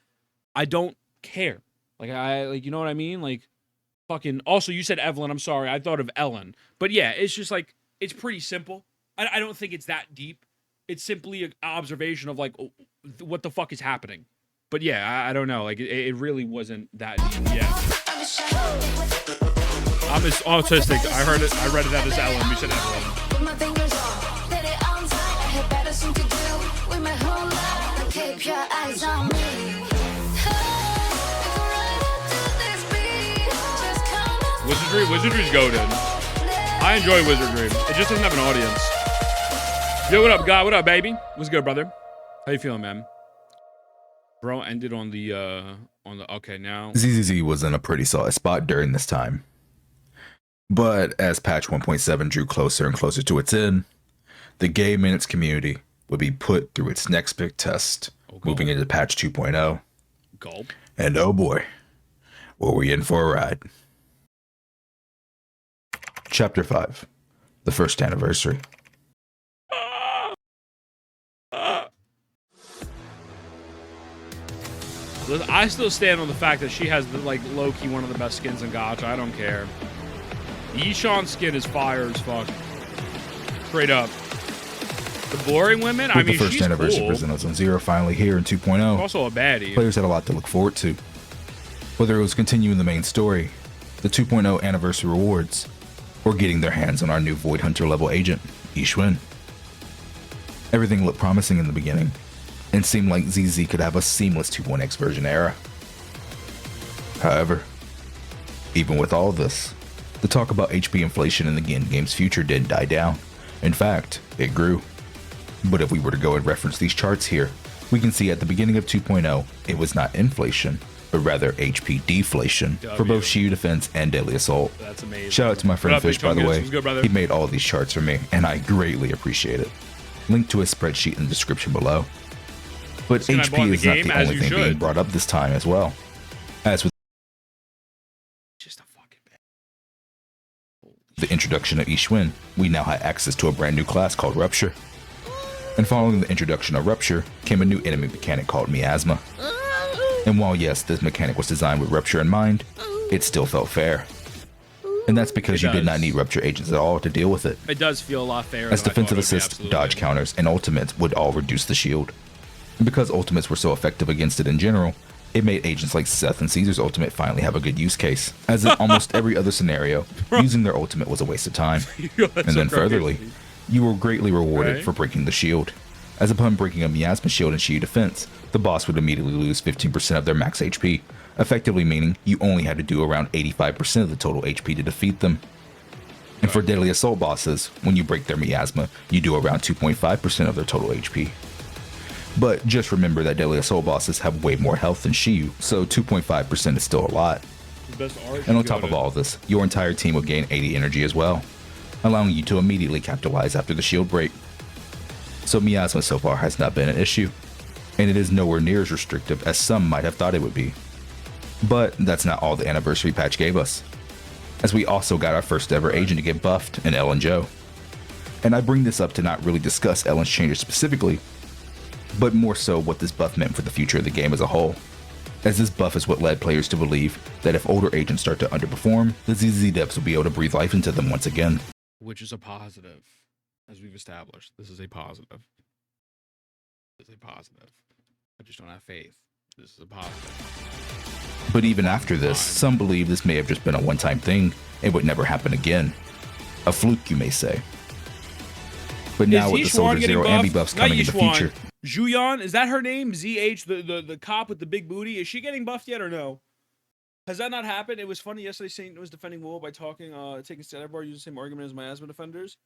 don't care. Like you know what I mean? Like fucking, also you said Evelyn, I'm sorry, I thought of Ellen. But yeah, it's just like, it's pretty simple. I don't think it's that deep. It's simply an observation of like, what the fuck is happening? But yeah, I don't know. Like, it really wasn't that deep. Yeah. I'm autistic. I heard it. I read it as Ellen. We said Ellen. With my fingers on, let it on tight. I had better soon to do with my whole life. Keep your eyes on me. Wizardry's goated. I enjoy Wizardry. It just doesn't have an audience. Yo, what up, God? What up, baby? What's good, brother? How you feeling, man? Bro ended on the okay now. ZZZ was in a pretty solid spot during this time. But as patch 1.7 drew closer and closer to its end, the game and its community would be put through its next big test, moving into patch 2.0. Gulp. And oh boy, were we in for a ride. Chapter 5, the first anniversary. I still stand on the fact that she has the, like, low-key one of the best skins in Gacha. I don't care. The Yishan skin is fire as fuck. Straight up. The boring women, With I mean, the first she's anniversary cool. for Zenless Zone Zero finally here in 2.0. Also a baddie. Players had a lot to look forward to. Whether it was continuing the main story, the 2.0 anniversary rewards, or getting their hands on our new Void Hunter level agent, Ishwin. Everything looked promising in the beginning, and seemed like ZZ could have a seamless 2.x version era. However, even with all this, the talk about HP inflation in the game's future didn't die down. In fact, it grew. But if we were to go and reference these charts here, we can see at the beginning of 2.0, it was not inflation, but rather HP deflation for both Shiyu Defense and Deadly Assault. That's amazing. Shout out to my friend What up, Fish, Big by the Chungus? way. What's good, brother? He made all of these charts for me, and I greatly appreciate it. Link to his spreadsheet in the description below. But Skin I bought in HP the is not game, the as only you thing being should. brought up this time as well. As with Just a fucking the introduction of Ishwin, we now had access to a brand new class called Rupture. And following the introduction of Rupture came a new enemy mechanic called Miasma. And while yes, this mechanic was designed with Rupture in mind, it still felt fair. And that's because you did not need Rupture agents at all to deal with it, It does feel a lot fairer. as than I defensive thought it would be, assist, absolutely. dodge counters, and ultimates would all reduce the shield. And because ultimates were so effective against it in general, it made agents like Seth and Caesar's ultimate finally have a good use case. As in almost every other scenario, using their ultimate was a waste of time. And then furtherly, you were greatly rewarded Right. for breaking the shield. As upon breaking a Miasma shield in Shiyu Defense, the boss would immediately lose 15% of their max HP, effectively meaning you only had to do around 85% of the total HP to defeat them. And for Deadly Assault bosses, when you break their Miasma, you do around 2.5% of their total HP. But just remember that Deadly Assault bosses have way more health than Shiyu, so 2.5% is still a lot. And on top of all of this, your entire team will gain 80 energy as well, allowing you to immediately capitalize after the shield break. So Miasma so far has not been an issue, and it is nowhere near as restrictive as some might have thought it would be. But that's not all the anniversary patch gave us, as we also got our first ever agent to get buffed in Ellen Joe. And I bring this up to not really discuss Ellen's changes specifically, but more so what this buff meant for the future of the game as a whole, as this buff is what led players to believe that if older agents start to underperform, the ZZZ devs will be able to breathe life into them once again. Which is a positive, as we've established. This is a positive. This is a positive. I just don't have faith. This is a positive. But even after this, some believe this may have just been a one-time thing and would never happen again. A fluke, you may say. But now with the Soldier Zero ambi buffs coming in the future, Juyan, is that her name? ZH, the cop with the big booty. Is she getting buffed yet or no? Has that not happened? It was funny yesterday. Saint was defending Wool by talking, taking Everybody using the same argument as Miasma defenders.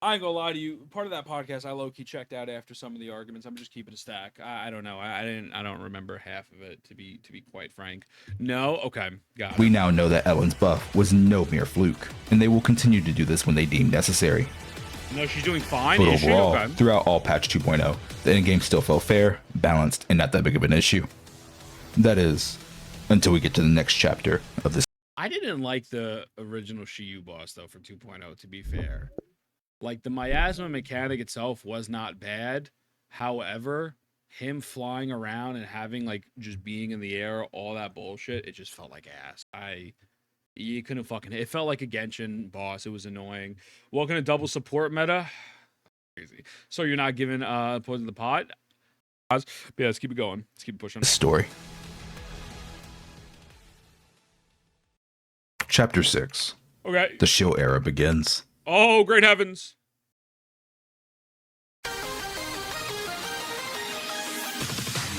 I ain't gonna lie to you. Part of that podcast, I low key checked out after some of the arguments. I'm just keeping a stack. I don't know. I don't remember half of it to be quite frank. No, okay, got it. we now know that Ellen's buff was no mere fluke, and they will continue to do this when they deem necessary. No, she's doing fine. But Is she? overall, Okay. throughout all patch 2.0, the endgame still felt fair, balanced, and not that big of an issue. That is, until we get to the next chapter of this. I didn't like the original Shiyu boss though for 2.0. To be fair, like the miasma mechanic itself was not bad. However, him flying around and having like just being in the air, all that bullshit, it just felt like ass. You couldn't fucking. It felt like a Genshin boss. It was annoying. Welcome to double support meta. Crazy. So you're not giving poison the pot. But yeah, let's keep it going. Let's keep pushing. Story. Chapter 6. Okay. The shill era begins. Oh, great heavens.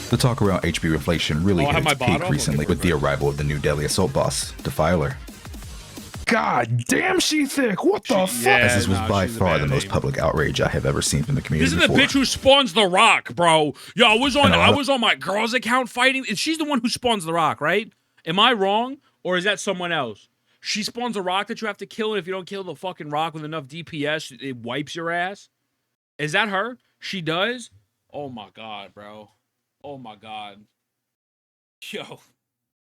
The talk around HP inflation really hit its peak off? recently with the arrival of the new daily assault boss, Defiler. God damn, she thick. What the fuck? As this was by far the most public outrage I have ever seen from the community. This is the bitch who spawns the rock, bro. Yo, I was on my girl's account fighting. She's the one who spawns the rock, right? Am I wrong? Or is that someone else? She spawns a rock that you have to kill, and if you don't kill the fucking rock with enough DPS, it wipes your ass. Is that her? She does? Oh my god, bro. Oh my god.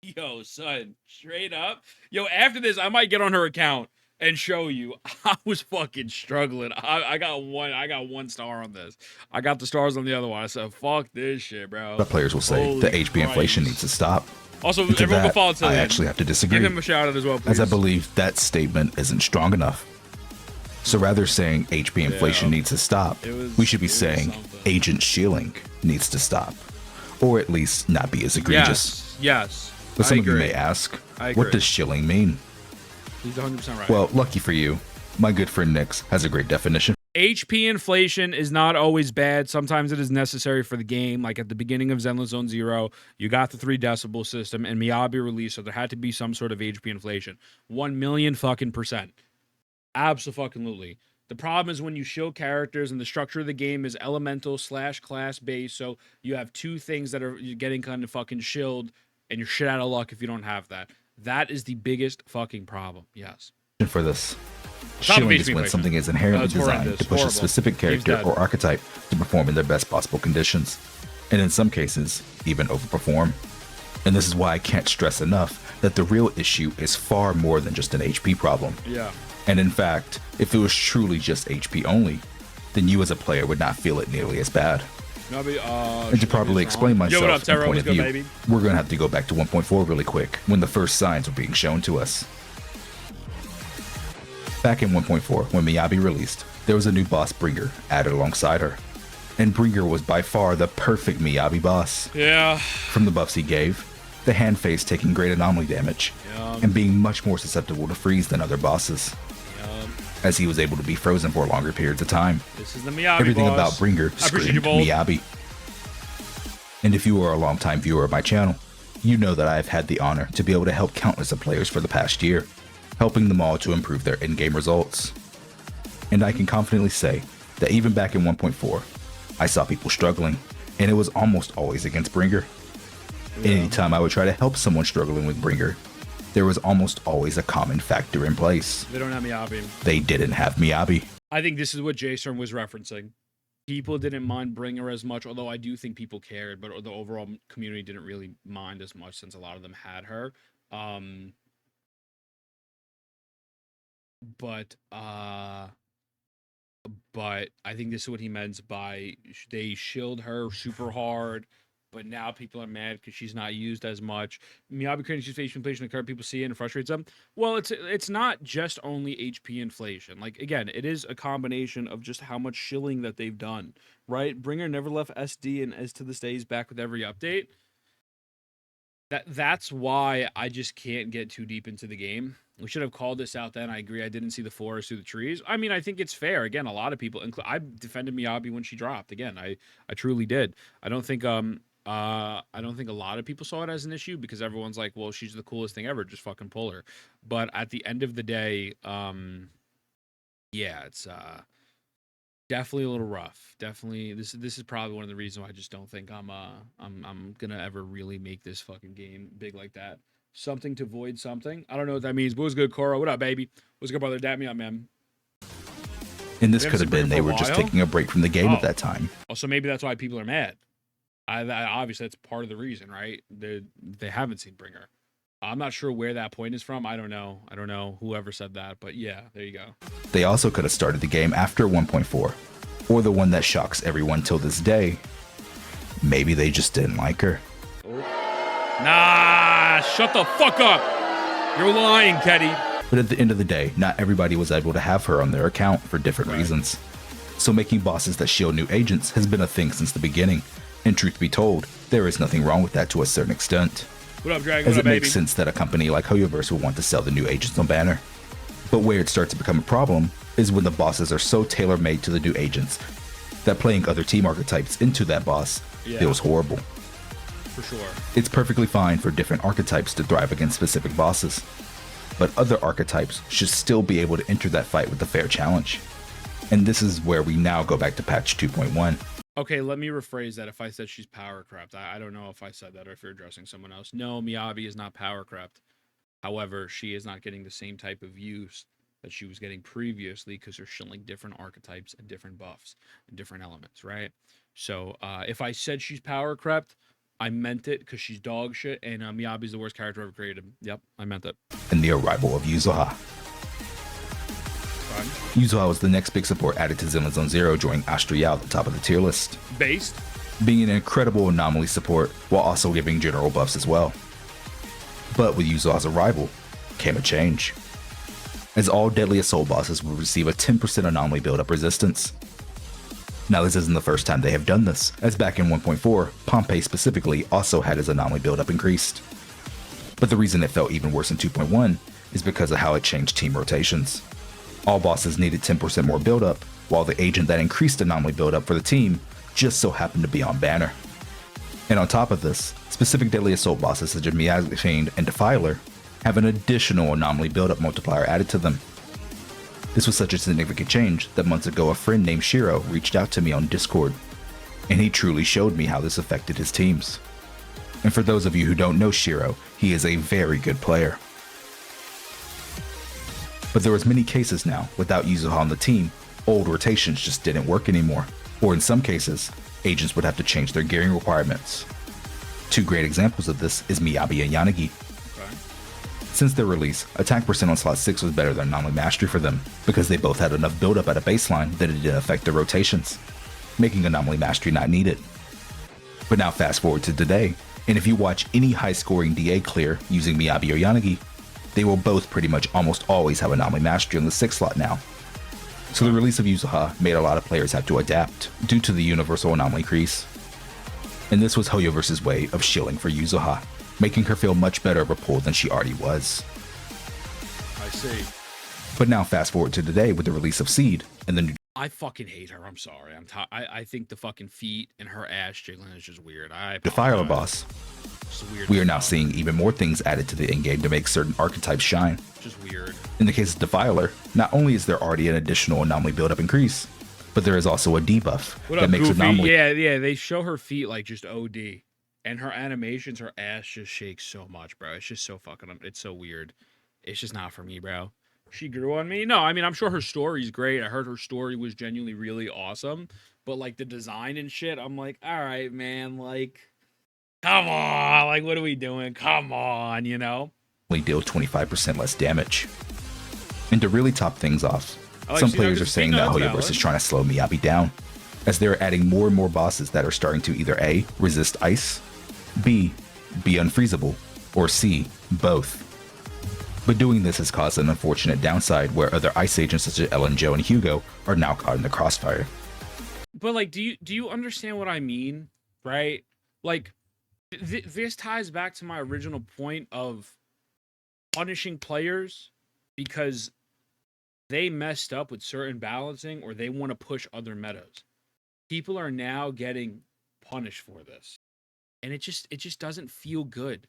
Yo, son. Straight up. Yo, after this, I might get on her account and show you. I was fucking struggling. I got one star on this. I got the stars on the other one. I said, fuck this shit, bro. The players will say Holy the HP Christ. inflation needs to stop. Also, And to everyone that, can follow Tilly. I actually have to disagree. Give him a shout out as well, please. As I believe that statement isn't strong enough. So rather saying HP inflation needs to stop, we should be saying Agent Shilling needs to stop. Or at least not be as egregious. Yes. But some of you may ask, what does shilling mean? He's 100% right. Well, lucky for you, my good friend Nix has a great definition. HP inflation is not always bad. Sometimes it is necessary for the game. Like at the beginning of Zenless Zone Zero, you got the 3 decibel system and Miyabi released, so there had to be some sort of HP inflation. 1,000,000 fucking %. Absolutely. The problem is when you show characters and the structure of the game is elemental / class based, so you have 2 things that are getting kind of fucking shilled, and you're shit out of luck if you don't have that. That is the biggest fucking problem. Yes. For this, shilling is when something is inherently designed to push a specific character or archetype to perform in their best possible conditions, and in some cases, even overperform. And this is why I can't stress enough that the real issue is far more than just an HP problem. Yeah. And in fact, if it was truly just HP only, then you as a player would not feel it nearly as bad. And to properly explain myself from point of view, we're going to have to go back to 1.4 really quick, when the first signs were being shown to us. Back in 1.4, when Miyabi released, there was a new boss, Bringer, added alongside her. And Bringer was by far the perfect Miyabi boss. Yeah. From the buffs he gave, the hand phase taking great anomaly damage, and being much more susceptible to freeze than other bosses. As he was able to be frozen for longer periods of time. This is the Miyabi Everything boss. about Bringer screamed Miyabi. And if you are a longtime viewer of my channel, you know that I have had the honor to be able to help countless of players for the past year, helping them all to improve their in-game results. And I can confidently say that even back in 1.4, I saw people struggling, and it was almost always against Bringer. And anytime I would try to help someone struggling with Bringer, there was almost always a common factor in place. They don't have Miyabi. They didn't have Miyabi. I think this is what Jason was referencing. People didn't mind Bringer as much, although I do think people cared, but the overall community didn't really mind as much since a lot of them had her. But I think this is what he meant by they shilled her super hard, but now people are mad because she's not used as much. Miyabi creating face inflation occur, people see it and it frustrates them. Well, it's not just only HP inflation. Like again, it is a combination of just how much shilling that they've done. Right? Bringer never left SD, and as to this day, he's back with every update. That's why I just can't get too deep into the game. We should have called this out then. I agree. I didn't see the forest through the trees. I mean, I think it's fair. Again, a lot of people, I defended Miyabi when she dropped. Again, I truly did. I don't think a lot of people saw it as an issue because everyone's like, well, she's the coolest thing ever. Just fucking pull her. But at the end of the day, yeah, it's definitely a little rough. Definitely, this is probably one of the reasons why I just don't think I'm gonna ever really make this fucking game big like that. Something to void something. I don't know what that means. But what's good, Coro? What up, baby? What's good, brother? Dap me up, man. And this could have been they were just taking a break from the game at that time. Oh, so maybe that's why people are mad. Obviously, that's part of the reason, right? They haven't seen Bringer. I'm not sure where that point is from. I don't know whoever said that, but yeah, there you go. They also could have started the game after 1.4, or the one that shocks everyone till this day. Maybe they just didn't like her. Nah, shut the fuck up. You're lying, Keddy. But at the end of the day, not everybody was able to have her on their account for different reasons. So making bosses that shield new agents has been a thing since the beginning. And truth be told, there is nothing wrong with that to a certain extent. What up, Dragon? As it makes sense that a company like Hoyoverse would want to sell the new agents on banner. But where it starts to become a problem is when the bosses are so tailor-made to the new agents that playing other team archetypes into that boss feels horrible. For sure. It's perfectly fine for different archetypes to thrive against specific bosses, but other archetypes should still be able to enter that fight with a fair challenge. And this is where we now go back to patch 2.1. Okay, let me rephrase that. If I said she's power crept, I don't know if I said that or if you're addressing someone else. No, Miyabi is not power crept. However, she is not getting the same type of use that she was getting previously because they're shilling different archetypes and different buffs and different elements, right? So if I said she's power crept, I meant it because she's dog shit, and Miyabi's the worst character ever created. Yep, I meant it. And the arrival of Yuzuha. Yuzuha was the next big support added to Zenless Zone Zero, joining Astriel at the top of the tier list. Based? Being an incredible anomaly support while also giving general buffs as well. But with Yuzuha's arrival came a change, as all Deadly Assault bosses will receive a 10% anomaly build-up resistance. Now this isn't the first time they have done this, as back in 1.4, Pompeii specifically also had his anomaly build-up increased. But the reason it felt even worse in 2.1 is because of how it changed team rotations. All bosses needed 10% more build-up, while the agent that increased anomaly build-up for the team just so happened to be on banner. And on top of this, specific Deadly Assault bosses such as Miyabi Fiend and Defiler have an additional anomaly build-up multiplier added to them. This was such a significant change that months ago a friend named Shiro reached out to me on Discord, and he truly showed me how this affected his teams. And for those of you who don't know Shiro, he is a very good player. But there was many cases now, without Yuzuha on the team, old rotations just didn't work anymore, or in some cases, agents would have to change their gearing requirements. Two great examples of this is Miyabi and Yanagi. Since their release, attack percent on slot 6 was better than anomaly mastery for them, because they both had enough build-up at a baseline that it didn't affect their rotations, making anomaly mastery not needed. But now fast forward to today, and if you watch any high-scoring DA clear using Miyabi or Yanagi, they will both pretty much almost always have anomaly mastery on the 6th slot now. So the release of Yuzuha made a lot of players have to adapt, due to the universal anomaly crease. And this was Hoyoverse's way of shilling for Yuzuha, making her feel much better of a pull than she already was. I see. But now fast forward to today with the release of Seed and the new... I fucking hate her. I'm sorry. I think the fucking feet and her ass jiggling is just weird. Defiler boss. Weird. We are now seeing even more things added to the in-game to make certain archetypes shine. Just weird. In the case of Defiler, not only is there already an additional anomaly build-up increase, but there is also a debuff that makes Goofy? anomaly... Yeah, they show her feet like just OD. And her animations, her ass just shakes so much, bro. It's just so fucking... It's so weird. It's just not for me, bro. She grew on me. No, I mean, I'm sure her story's great. I heard her story was genuinely really awesome. But, like, the design and shit, I'm like, all right, man, like... Come on, like, what are we doing? Come on, you know? Only deal 25% less damage. And to really top things off, some players are saying that Hoyoverse is trying to slow Miyabi down, as they're adding more and more bosses that are starting to either A, resist ice, B, be unfreezable, or C, both. But doing this has caused an unfortunate downside where other ice agents such as Ellen, Joe, and Hugo are now caught in the crossfire. But, like, do you understand what I mean, right? Like, this ties back to my original point of punishing players because they messed up with certain balancing or they want to push other metas. People are now getting punished for this. And it just doesn't feel good.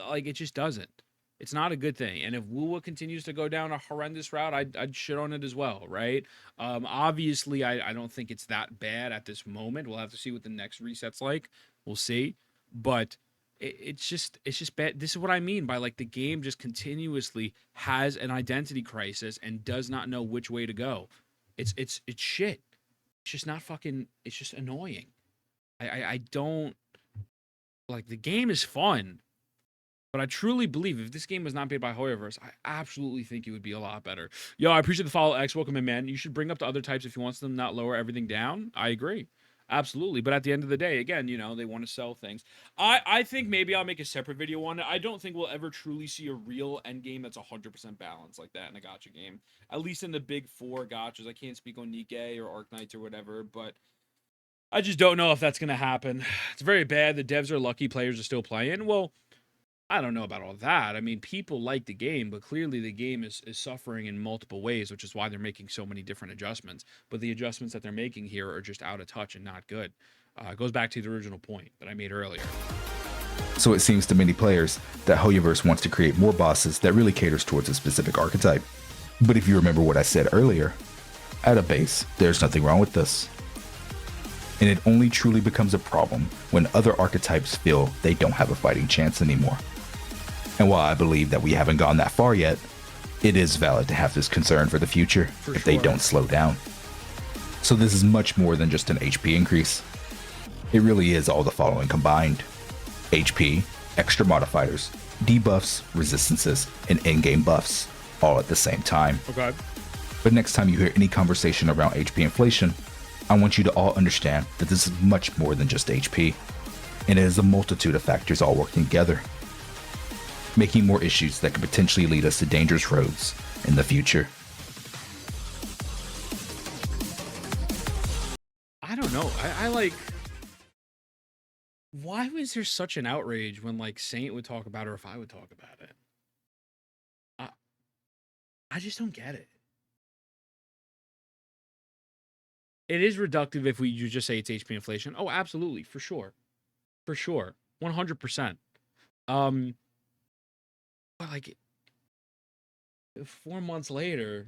Like, it just doesn't. It's not a good thing. And if Wuwa continues to go down a horrendous route, I'd shit on it as well, right? Obviously, I don't think it's that bad at this moment. We'll have to see what the next reset's like. We'll see. But it's just bad. This is what I mean by, like, the game just continuously has an identity crisis and does not know which way to go. It's shit. It's just not fucking... It's just annoying. I don't... Like, the game is fun, but I truly believe if this game was not made by Hoyoverse, I absolutely think it would be a lot better. Yo, I appreciate the follow, X. Welcome in, man. You should bring up the other types if you want them, not lower everything down. I agree. Absolutely. But at the end of the day, again, you know, they want to sell things. I think maybe I'll make a separate video on it. I don't think we'll ever truly see a real end game that's 100% balanced like that in a gacha game. At least in the big four gachas. I can't speak on Nikkei or Arknights or whatever, but I just don't know if that's going to happen. It's very bad. The devs are lucky players are still playing. Well, I don't know about all that. I mean, people like the game, but clearly the game is suffering in multiple ways, which is why they're making so many different adjustments. But the adjustments that they're making here are just out of touch and not good. It goes back to the original point that I made earlier. So it seems to many players that Hoyoverse wants to create more bosses that really caters towards a specific archetype. But if you remember what I said earlier, at a base, there's nothing wrong with this. And it only truly becomes a problem when other archetypes feel they don't have a fighting chance anymore. And while I believe that we haven't gone that far yet, it is valid to have this concern for the future if they don't slow down. So this is much more than just an HP increase. It really is all the following combined: HP, extra modifiers, debuffs, resistances, and in-game buffs, all at the same time. Okay. But next time you hear any conversation around HP inflation, I want you to all understand that this is much more than just HP, and it is a multitude of factors all working together, making more issues that could potentially lead us to dangerous roads in the future. I don't know. I like... Why was there such an outrage when, like, Saint would talk about it or if I would talk about it? I just don't get it. It is reductive if you just say it's HP inflation. Oh, absolutely, for sure. For sure. 100%. But like 4 months later,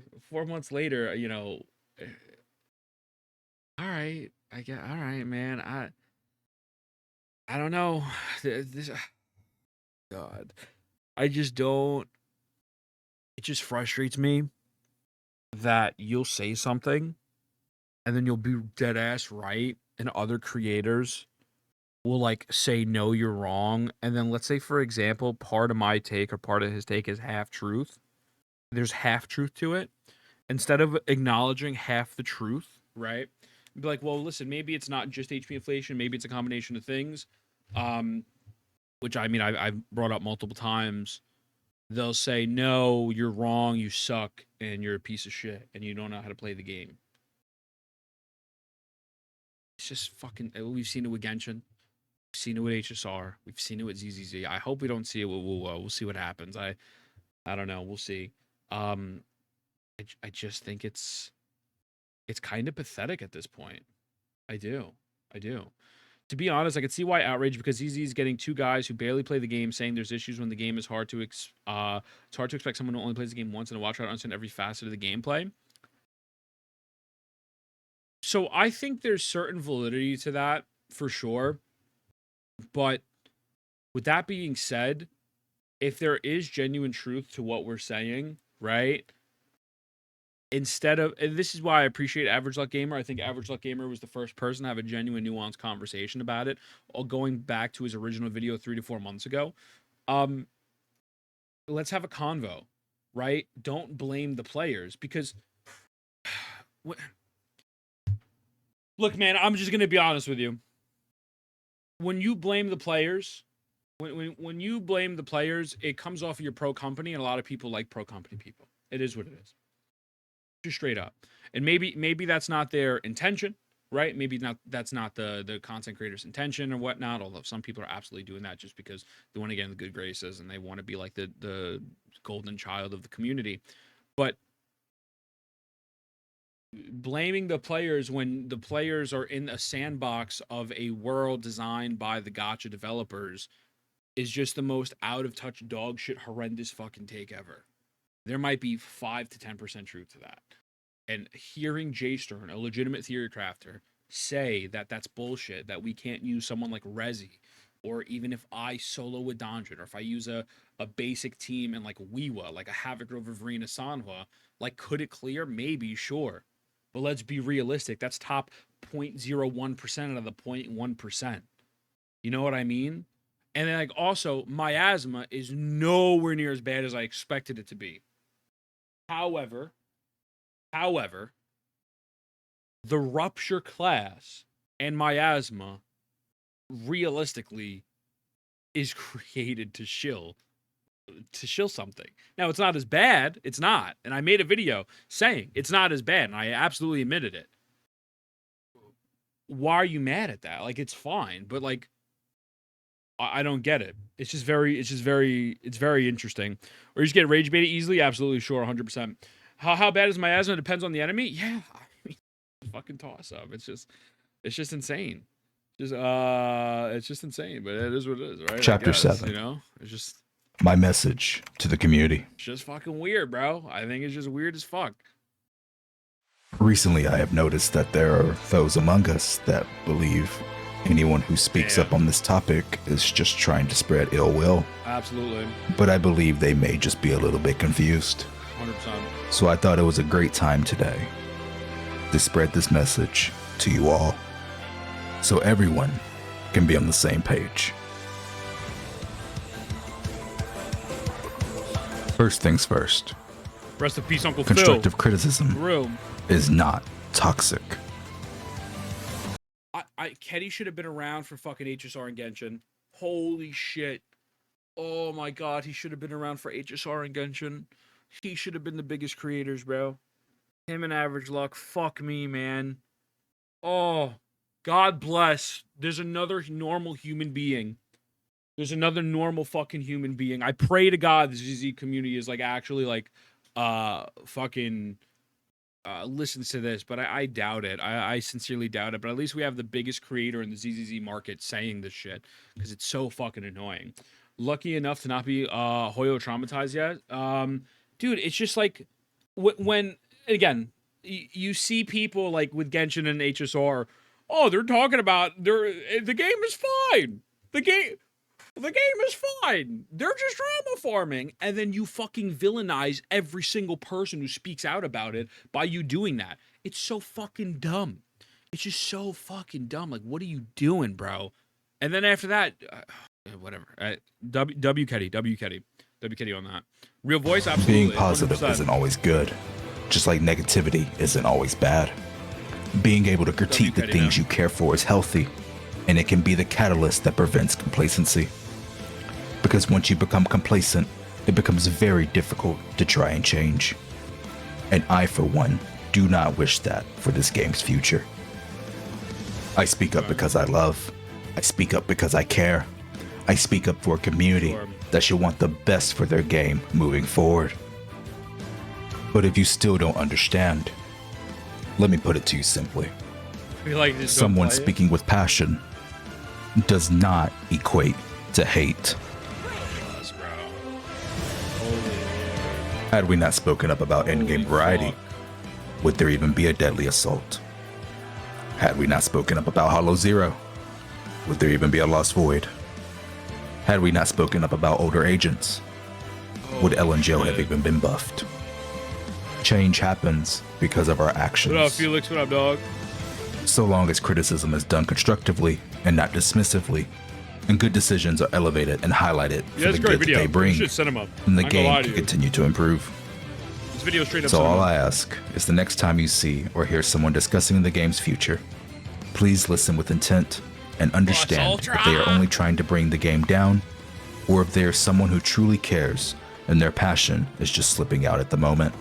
you know, all right, I get, all right, man. I don't know. This, God, I just don't. It just frustrates me that you'll say something and then you'll be dead ass right, and other creators will like say, no, you're wrong. And then let's say, for example, part of my take or part of his take is half truth. There's half truth to it. Instead of acknowledging half the truth, right? Be like, well, listen, maybe it's not just HP inflation. Maybe it's a combination of things. Which I mean, I've brought up multiple times. They'll say, no, you're wrong, you suck, and you're a piece of shit, and you don't know how to play the game. It's just fucking... We've seen it with Genshin. We've seen it with HSR. We've seen it with ZZZ. I hope we don't see it with WoWo. We'll see what happens. I don't know. We'll see. I just think it's kind of pathetic at this point. I do. To be honest, I could see why outrage, because ZZ is getting two guys who barely play the game saying there's issues when the game is hard to it's hard to expect someone who only plays the game once and to watch out to understand every facet of the gameplay. So I think there's certain validity to that for sure. But with that being said, if there is genuine truth to what we're saying, right? Instead of, and this is why I appreciate Average Luck Gamer. I think Average Luck Gamer was the first person to have a genuine, nuanced conversation about it, all going back to his original video 3 to 4 months ago. Let's have a convo, right? Don't blame the players, because look, man, I'm just gonna be honest with you. When you blame the players, when you blame the players, it comes off of your pro company, and a lot of people like pro company people. It is what it is. Just straight up. And maybe that's not their intention, right? Maybe that's not the content creator's intention or whatnot, although some people are absolutely doing that just because they want to get in the good graces and they want to be like the golden child of the community. But blaming the players when the players are in a sandbox of a world designed by the gacha developers is just the most out of touch dog shit horrendous fucking take ever. There might be 5 to 10% truth to that. And hearing Jay Stern, a legitimate theory crafter, say that that's bullshit, that we can't use someone like Rezi, or even if I solo a Donjon, or if I use a basic team and like Weewa, like a Havoc Rover Verena Sanhua, like could it clear? Maybe, sure. But let's be realistic. That's top 0.01% out of the 0.1%. You know what I mean? And then like also, Miasma is nowhere near as bad as I expected it to be. However, the Rupture class and Miasma realistically is created to shill something. Now, it's not as bad. It's not. And I made a video saying it's not as bad, and I absolutely admitted it. Why are you mad at that? Like, it's fine. But, like, I don't get it. It's very interesting. Or you just get rage bait easily? Absolutely, sure, 100%. How bad is my asthma? Depends on the enemy. Yeah, I mean, fucking toss up. It's just insane. It's just insane. But it is what it is, right? Chapter 7. You know, it's just my message to the community. It's just fucking weird, bro. I think it's just weird as fuck. Recently, I have noticed that there are those among us that believe anyone who speaks up on this topic is just trying to spread ill will. Absolutely. But I believe they may just be a little bit confused. 100%. So I thought it was a great time today to spread this message to you all, so everyone can be on the same page. First things first. Rest in peace, Uncle Constructive Phil. criticism is not toxic. Kenny should have been around for fucking HSR and Genshin. Holy shit. Oh my god, he should have been around for HSR and Genshin. He should have been the biggest creators, bro. Him and Average Luck. Fuck me, man. Oh, God bless. There's another normal human being. There's another normal fucking human being. I pray to God the ZZ community is like actually like fucking listens to this, but I doubt it. I sincerely doubt it. But at least we have the biggest creator in the ZZZ market saying this shit because it's so fucking annoying. Lucky enough to not be Hoyo traumatized yet. Dude, it's just like when again you see people like with Genshin and HSR. Oh, they're talking about the game is fine. The game is fine. They're just drama farming. And then you fucking villainize every single person who speaks out about it by you doing that. It's so fucking dumb. It's just so fucking dumb. Like, what are you doing, bro? And then after that, whatever. W Ketty on that. Real voice, absolutely. Being positive 100%. isn't always good, just like negativity isn't always bad. Being able to critique the things you care for is healthy, and it can be the catalyst that prevents complacency. Because once you become complacent, it becomes very difficult to try and change. And I, for one, do not wish that for this game's future. I speak up because I love. I speak up because I care. I speak up for a community that should want the best for their game moving forward. But if you still don't understand, let me put it to you simply. Someone speaking with passion does not equate to hate. Had we not spoken up about endgame variety, would there even be a deadly assault? Had we not spoken up about Hollow Zero, would there even be a Lost Void? Had we not spoken up about older agents, would LNGO have even been buffed? Change happens because of our actions. What up, Felix? What up, dog? So long as criticism is done constructively and not dismissively, and good decisions are elevated and highlighted for the good that they bring, and the game can continue to improve. This video straight up so all I ask is the next time you see or hear someone discussing the game's future, please listen with intent and understand if they are only trying to bring the game down, or if they are someone who truly cares and their passion is just slipping out at the moment.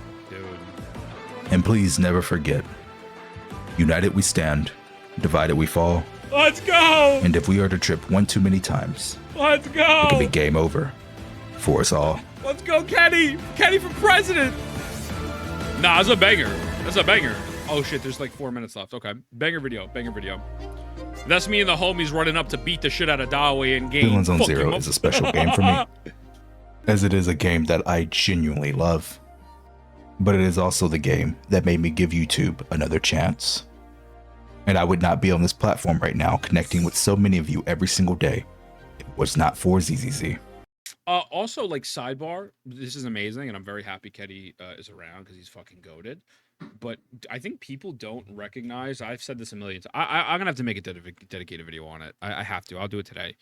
And please never forget, united we stand, divided we fall. Let's go! And if we are to trip one too many times, let's go! It could be game over for us all. Let's go, Kenny! Kenny for president! Nah, that's a banger. That's a banger. Oh shit, there's like 4 minutes left. Okay. Banger video. That's me and the homies running up to beat the shit out of Dawei in game. Shilling Zone Zero is a special game for me, as it is a game that I genuinely love. But it is also the game that made me give YouTube another chance. And I would not be on this platform right now connecting with so many of you every single day if it was not for ZZZ. Also, like, sidebar, this is amazing, and I'm very happy Ketty is around because he's fucking goated. But I think people don't recognize, I've said this a million times, I'm going to have to make a dedicated video on it. I have to. I'll do it today.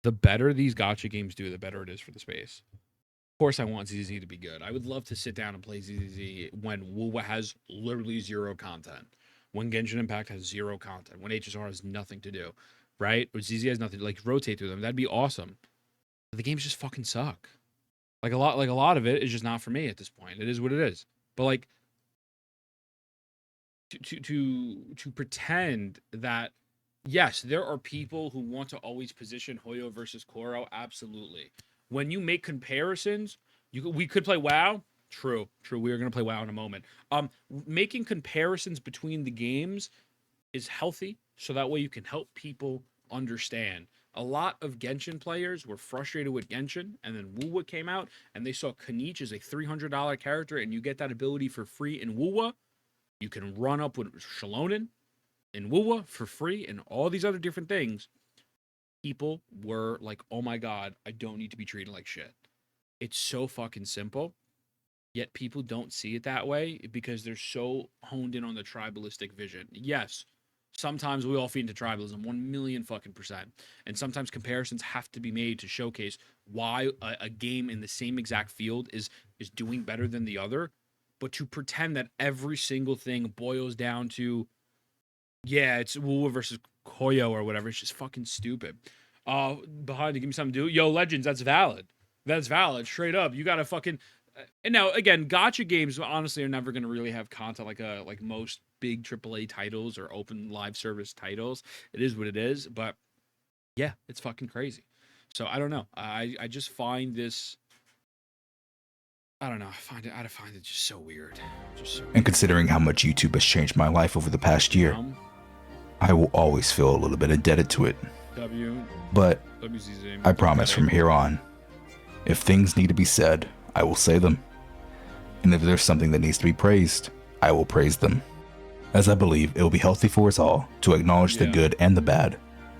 The better these gacha games do, the better it is for the space. Of course, I want ZZZ to be good. I would love to sit down and play ZZZ when WoW has literally zero content. When Genshin Impact has zero content, when HSR has nothing to do, right? Or ZZ has nothing to, like, rotate through them. That'd be awesome. But the games just fucking suck. Like a lot of it is just not for me at this point. It is what it is. But like to pretend that yes, there are people who want to always position Hoyo versus Koro. Absolutely. When you make comparisons, we could play WoW. True. We are going to play WoW in a moment. Making comparisons between the games is healthy, so that way you can help people understand. A lot of Genshin players were frustrated with Genshin, and then Wuwa came out, and they saw Kaniche as a $300 character, and you get that ability for free in Wuwa. You can run up with Shalonen in Wuwa for free, and all these other different things. People were like, oh my god, I don't need to be treated like shit. It's so fucking simple. Yet people don't see it that way because they're so honed in on the tribalistic vision. Yes, sometimes we all feed into tribalism, 1,000,000 fucking percent. And sometimes comparisons have to be made to showcase why a game in the same exact field is doing better than the other. But to pretend that every single thing boils down to, yeah, it's Wuwa versus Koyo or whatever, it's just fucking stupid. Behind to give me something to do. Yo, Legends, that's valid. That's valid, straight up. You gotta fucking... And now, again, gacha games honestly are never going to really have content like most big AAA titles or open live service titles. It is what it is, but yeah, it's fucking crazy. So I don't know. I just find this. I don't know. I find it just so weird. And considering how much YouTube has changed my life over the past year, I will always feel a little bit indebted to it. But WZZ, I promise from here on, if things need to be said, I will say them. And if there's something that needs to be praised, I will praise them. As I believe it will be healthy for us all to acknowledge the good and the bad.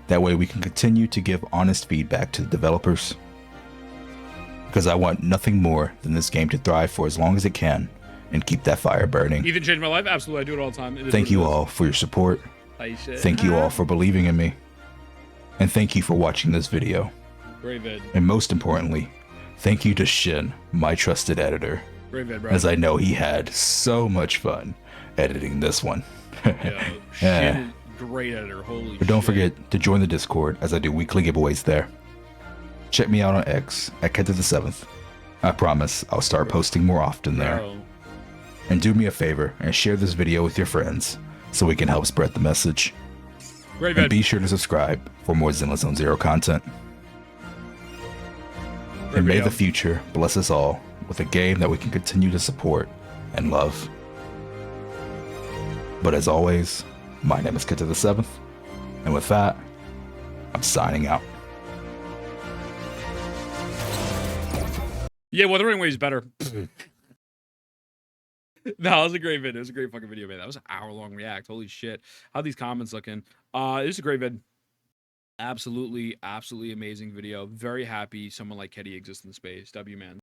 That way we can continue to give honest feedback to the developers. Because I want nothing more than this game to thrive for as long as it can and keep that fire burning. Ethan changed my life? Absolutely, I do it all the time. Thank you all for your support. Thank you all for believing in me. And thank you for watching this video. Great vid. And most importantly, thank you to Shin, my trusted editor, Great vid, bro. as I know he had so much fun editing this one. Shin, great editor, holy shit. But don't forget to join the Discord as I do weekly giveaways there. Check me out on X at Kenta the 7th. I promise I'll start posting more often there. And do me a favor and share this video with your friends so we can help spread the message. Great and vid. be sure to subscribe for more Zenless Zone Zero content. And may the future bless us all with a game that we can continue to support and love. But as always, my name is Kenta the 7th, and with that, I'm signing out. Yeah, Wuthering Wave's better. No, it was a great vid. It was a great fucking video, man. That was an hour-long react. Holy shit. How these comments looking? This is a great vid. Absolutely amazing video. Very happy someone like Ketty exists in the space. W, man.